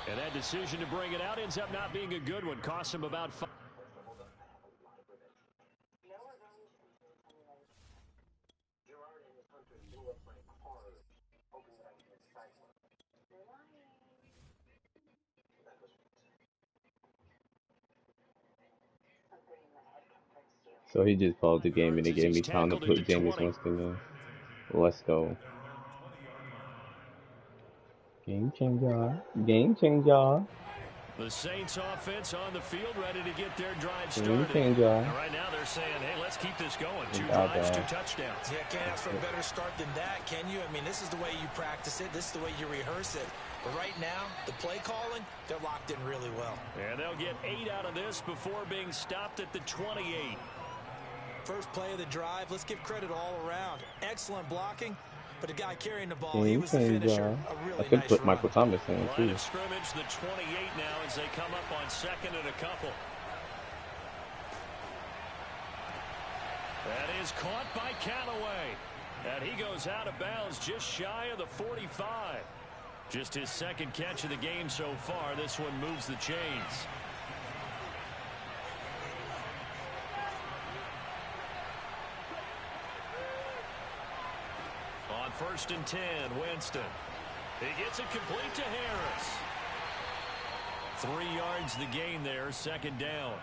And that decision to bring it out ends up not being a good one. Costs him about 5. So he just paused the game and they gave me time to put Jameis Winston in. Let's go. Game changer. Game changer. The Saints offense on the field ready to get their drive started. Game changer. And right now they're saying, hey, let's keep this going. 2 drives, 2 touchdowns. Yeah, can't ask for a better start than that, can you? I mean, this is the way you practice it. This is the way you rehearse it. But right now, the play calling, they're locked in really well. And they'll get 8 out of this before being stopped at the 28. First play of the drive, let's give credit all around. Excellent blocking, but the guy carrying the ball, he was the finisher. A really I could nice put run. Michael Thomas in Line too. of scrimmage, the 28 now as they come up on 2nd and a couple. That is caught by Callaway. And he goes out of bounds just shy of the 45. Just his 2nd catch of the game so far. This one moves the chains. On 1st and 10, Winston. He gets it complete to Harris. 3 yards the gain there, 2nd down.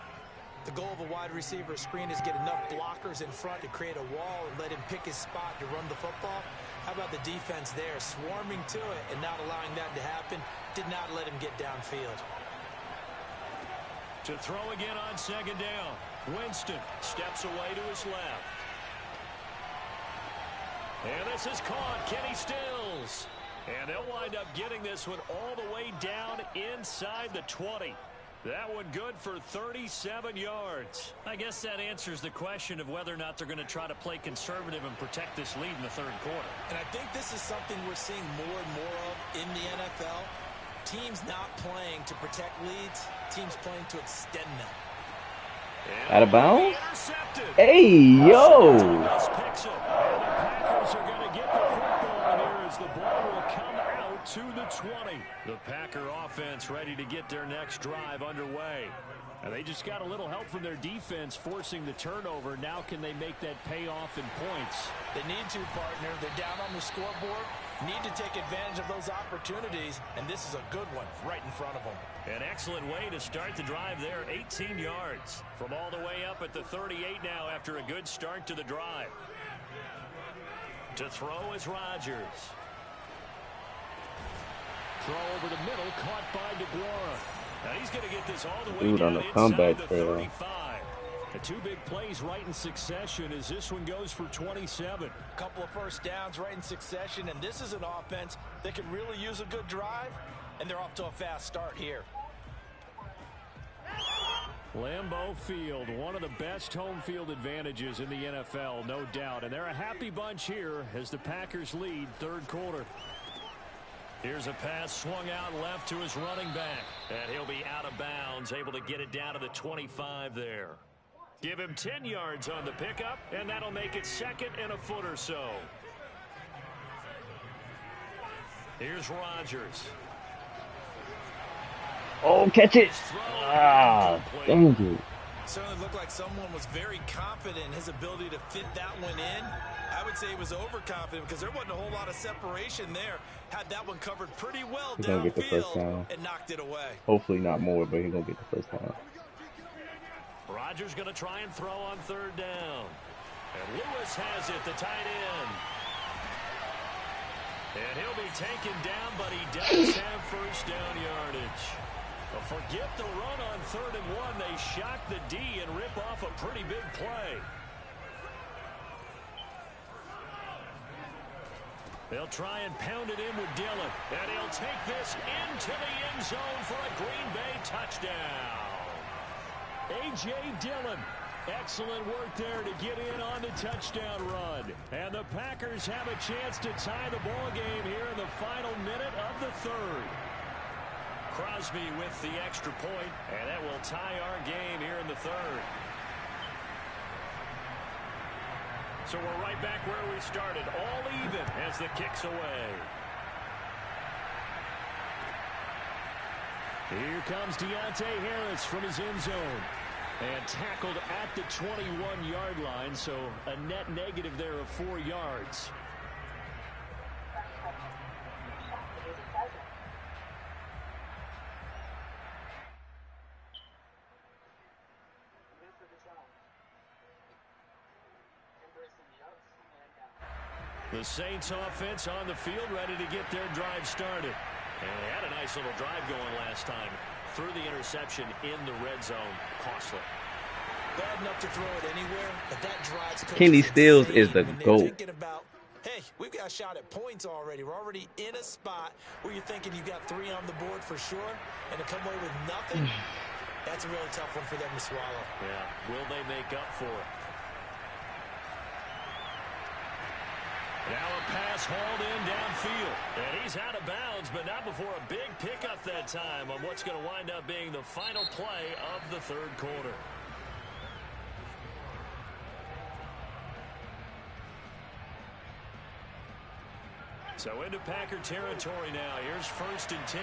The goal of a wide receiver screen is get enough blockers in front to create a wall and let him pick his spot to run the football. How about the defense there, swarming to it and not allowing that to happen? Did not let him get downfield. To throw again on 2nd down. Winston steps away to his left. And this is caught. Kenny Stills. And they'll wind up getting this one all the way down inside the 20. That one good for 37 yards. I guess that answers the question of whether or not they're going to try to play conservative and protect this lead in the 3rd quarter. And I think this is something we're seeing more and more of in the NFL. Teams not playing to protect leads, teams playing to extend them. Out of bounds? Hey, yo! Picks it. And the Packers are going to get the football here as the ball will come out to the 20. The Packer offense ready to get their next drive underway. And they just got a little help from their defense forcing the turnover. Now can they make that pay off in points? They need to, partner. They're down on the scoreboard. Need to take advantage of those opportunities, and this is a good one right in front of them. An excellent way to start the drive there, 18 yards. From all the way up at the 38 now after a good start to the drive. To throw is Rodgers. Throw over the middle, caught by DeGuara. Now he's going to get this all the way down inside the 35. The 2 big plays right in succession as this one goes for 27. A couple of first downs right in succession, and this is an offense that could really use a good drive, and they're off to a fast start here. Lambeau Field, one of the best home field advantages in the NFL, no doubt. And they're a happy bunch here as the Packers lead 3rd quarter. Here's a pass swung out left to his running back. And he'll be out of bounds, able to get it down to the 25 there. Give him 10 yards on the pickup, and that'll make it 2nd and a foot or so. Here's Rodgers. Oh, catch it! Ah, thank you. Certainly looked like someone was very confident in his ability to fit that one in. I would say he was overconfident because there wasn't a whole lot of separation there. Had that one covered pretty well He's gonna get the first downfield down. and knocked it away. Hopefully not more, but he's gonna get the first down. Rodgers going to try and throw on 3rd down. And Lewis has it, the tight end. And he'll be taken down, but he does have first down yardage. But forget the run on 3rd and 1. They shock the D and rip off a pretty big play. They'll try and pound it in with Dillon. And he'll take this into the end zone for a Green Bay touchdown. A.J. Dillon. Excellent work there to get in on the touchdown run. And the Packers have a chance to tie the ball game here in the final minute of the third. Crosby with the extra point, and that will tie our game here in the third. So we're right back where we started, all even as the kick's away. Here comes Deontay Harris from his end zone. And tackled at the 21-yard line, so a net negative there of 4 yards. The Saints offense on the field, ready to get their drive started. And they had a nice little drive going last time. Threw the interception in the red zone. Costly. Bad enough to throw it anywhere, but that drives Kenny Stills is the GOAT. Hey, we've got a shot at points already. We're already in a spot where you're thinking you got 3 on the board for sure, and to come away with nothing, that's a really tough one for them to swallow. Yeah, will they make up for it? Now a pass hauled in downfield. And he's out of bounds, but not before a big pickup that time on what's going to wind up being the final play of the third quarter. So into Packer territory now. Here's 1st and 10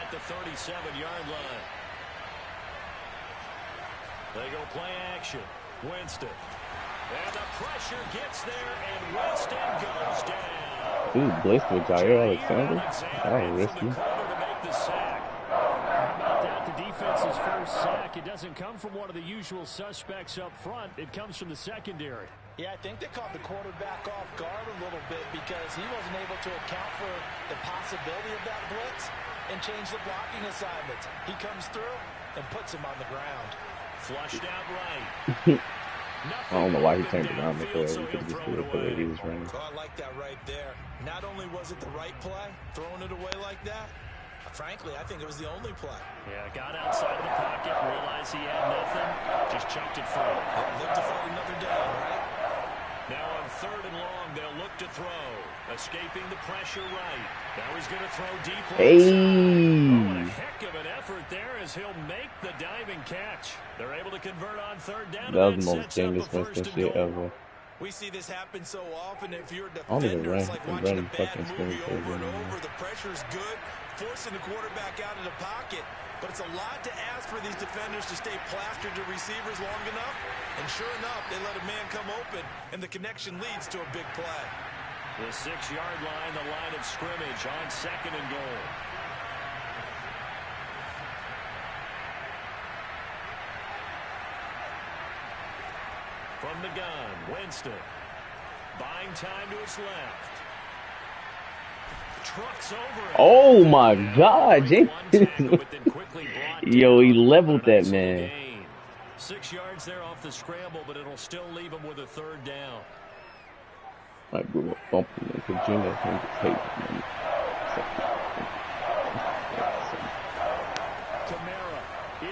at the 37-yard line. They go play action. Winston. And the pressure gets there, and Winston goes down. Ooh, blitz with Jair Alexander. That was risky. How about that? The defense's first sack. It doesn't come from one of the usual suspects up front. It comes from the secondary. Yeah, I think they caught the quarterback off guard a little bit because he wasn't able to account for the possibility of that blitz and change the blocking assignments. He comes through and puts him on the ground. Flushed out right. I don't know why he turned around before he could just do it the way he was running. Oh, I like that right there. Not only was it the right play, throwing it away like that, frankly, I think it was the only play. Yeah, got outside of the pocket, realized he had nothing, just chucked it free. Look to fight another down, right? Now on 3rd and long, they'll look to throw. Escaping the pressure right. Now he's going to throw deep right side. Oh, what a heck of an effort there as he'll make the diving catch. They're able to convert on 3rd down. That was the most Jameis Winston shit ever. We see this happen so often. If you're a defender, it's like watching a bad movie over and over. The pressure's good, forcing the quarterback out of the pocket. But it's a lot to ask for these defenders to stay plastered to receivers long enough. And sure enough, they let a man come open, and the connection leads to a big play. The 6-yard line, the line of scrimmage on 2nd and goal. From the gun, Winston. Buying time to his left. Trucks over it. Oh my God, yo, he leveled that man. 6 yards there off the scramble, but it'll still leave him with a 3rd down. I grew up bumping into Virginia. Kamara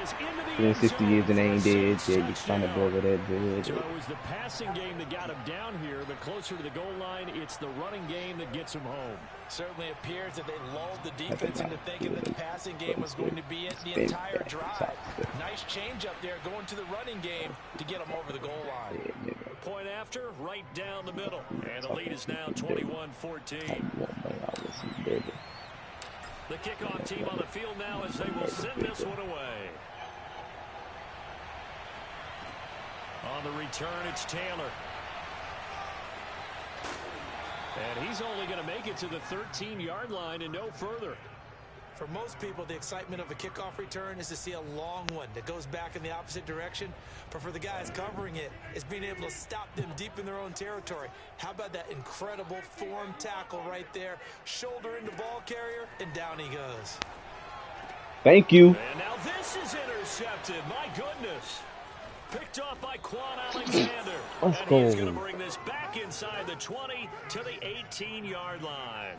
is into the Been 60 years and ain't dead. Yeah, you trying to go over that dude. So it was the passing game that got him down here, but closer to the goal line, it's the running game that gets him home. Certainly appears that they lulled the defense into thinking that the passing game was going to be it the entire drive. Nice change up there going to the running game to get them over the goal line. Point after, right down the middle. And the lead is now 21-14. The kickoff team on the field now as they will send this one away. On the return, it's Taylor. And he's only going to make it to the 13-yard line and no further. For most people, the excitement of a kickoff return is to see a long one that goes back in the opposite direction. But for the guys covering it, it's being able to stop them deep in their own territory. How about that incredible form tackle right there? Shoulder into ball carrier, and down he goes. Thank you. And now this is intercepted. My goodness. Picked off by Quan Alexander. Let's and go. he's going to bring this back inside the 20 to the 18-yard line.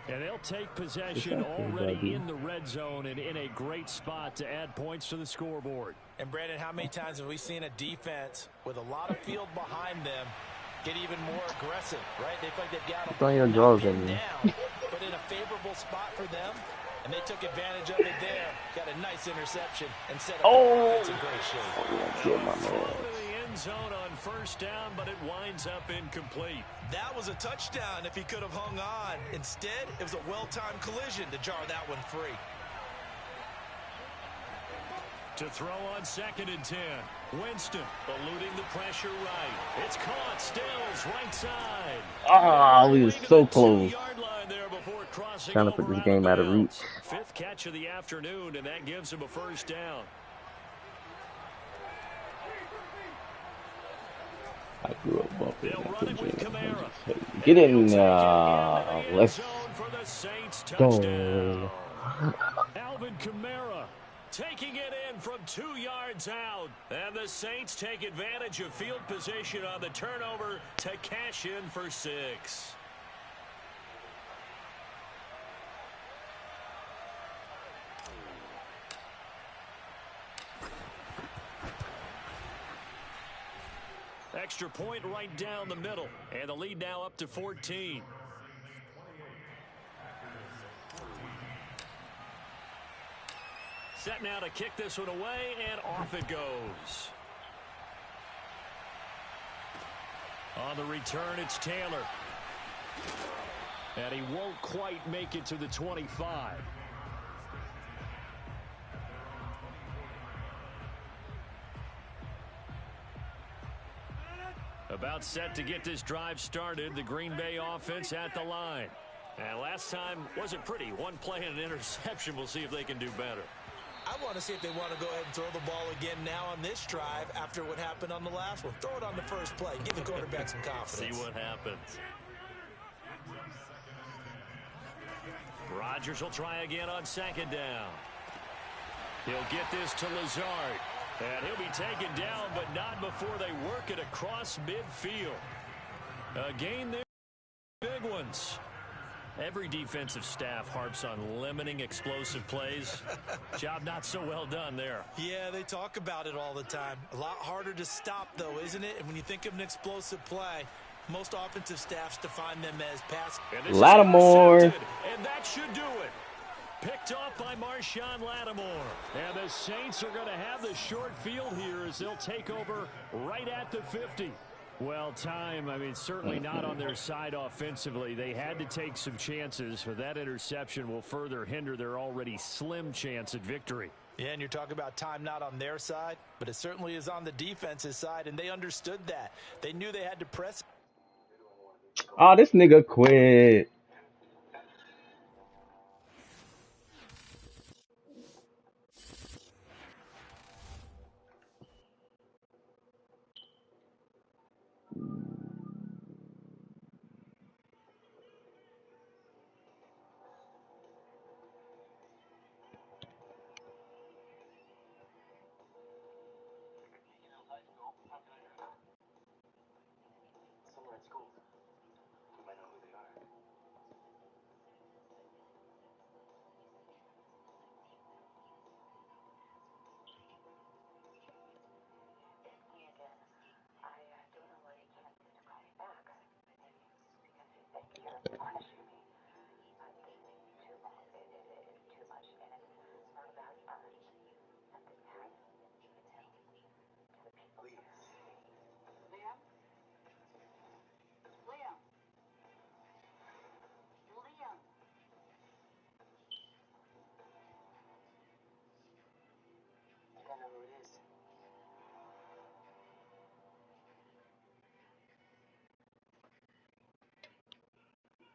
And they'll take possession already in the red zone and in a great spot to add points to the scoreboard. And, Brandon, how many times have we seen a defense with a lot of field behind them get even more aggressive, right? They feel like they've got them down, but in a favorable spot for them, and they took advantage of it there. Got a nice interception and set up the offense in great shape. Zone on first down, but it winds up incomplete. That was a touchdown if he could have hung on. Instead, it was a well-timed collision to jar that one free. To throw on 2nd and 10. Winston eluding the pressure right. It's caught. Stills right side. Ah, we were so close. Trying to put this game out of reach. 5th catch of the afternoon, and that gives him a first down. I grew up bumping. Get in, let's go. Alvin Kamara taking it in from 2 yards out. And the Saints take advantage of field position on the turnover to cash in for 6. Extra point right down the middle. And the lead now up to 14. Set now to kick this one away, and off it goes. On the return, it's Taylor. And he won't quite make it to the 25. About set to get this drive started. The Green Bay offense at the line. And last time wasn't pretty. One play and an interception. We'll see if they can do better. I want to see if they want to go ahead and throw the ball again now on this drive after what happened on the last one. Throw it on the first play. Give the quarterback some confidence. See what happens. Rodgers will try again on 2nd down. He'll get this to Lazard. And he'll be taken down, but not before they work it across midfield. A gain there, big ones. Every defensive staff harps on limiting explosive plays. Job not so well done there. Yeah, they talk about it all the time. A lot harder to stop, though, isn't it? And when you think of an explosive play, most offensive staffs define them as pass. Lattimore. And that should do it. Picked off by Marshawn Lattimore. And the Saints are going to have the short field here as they'll take over right at the 50. Well, time, certainly not on their side offensively. They had to take some chances, but that interception will further hinder their already slim chance at victory. Yeah, and you're talking about time not on their side, but it certainly is on the defense's side, and they understood that. They knew they had to press. Oh, this nigga quit.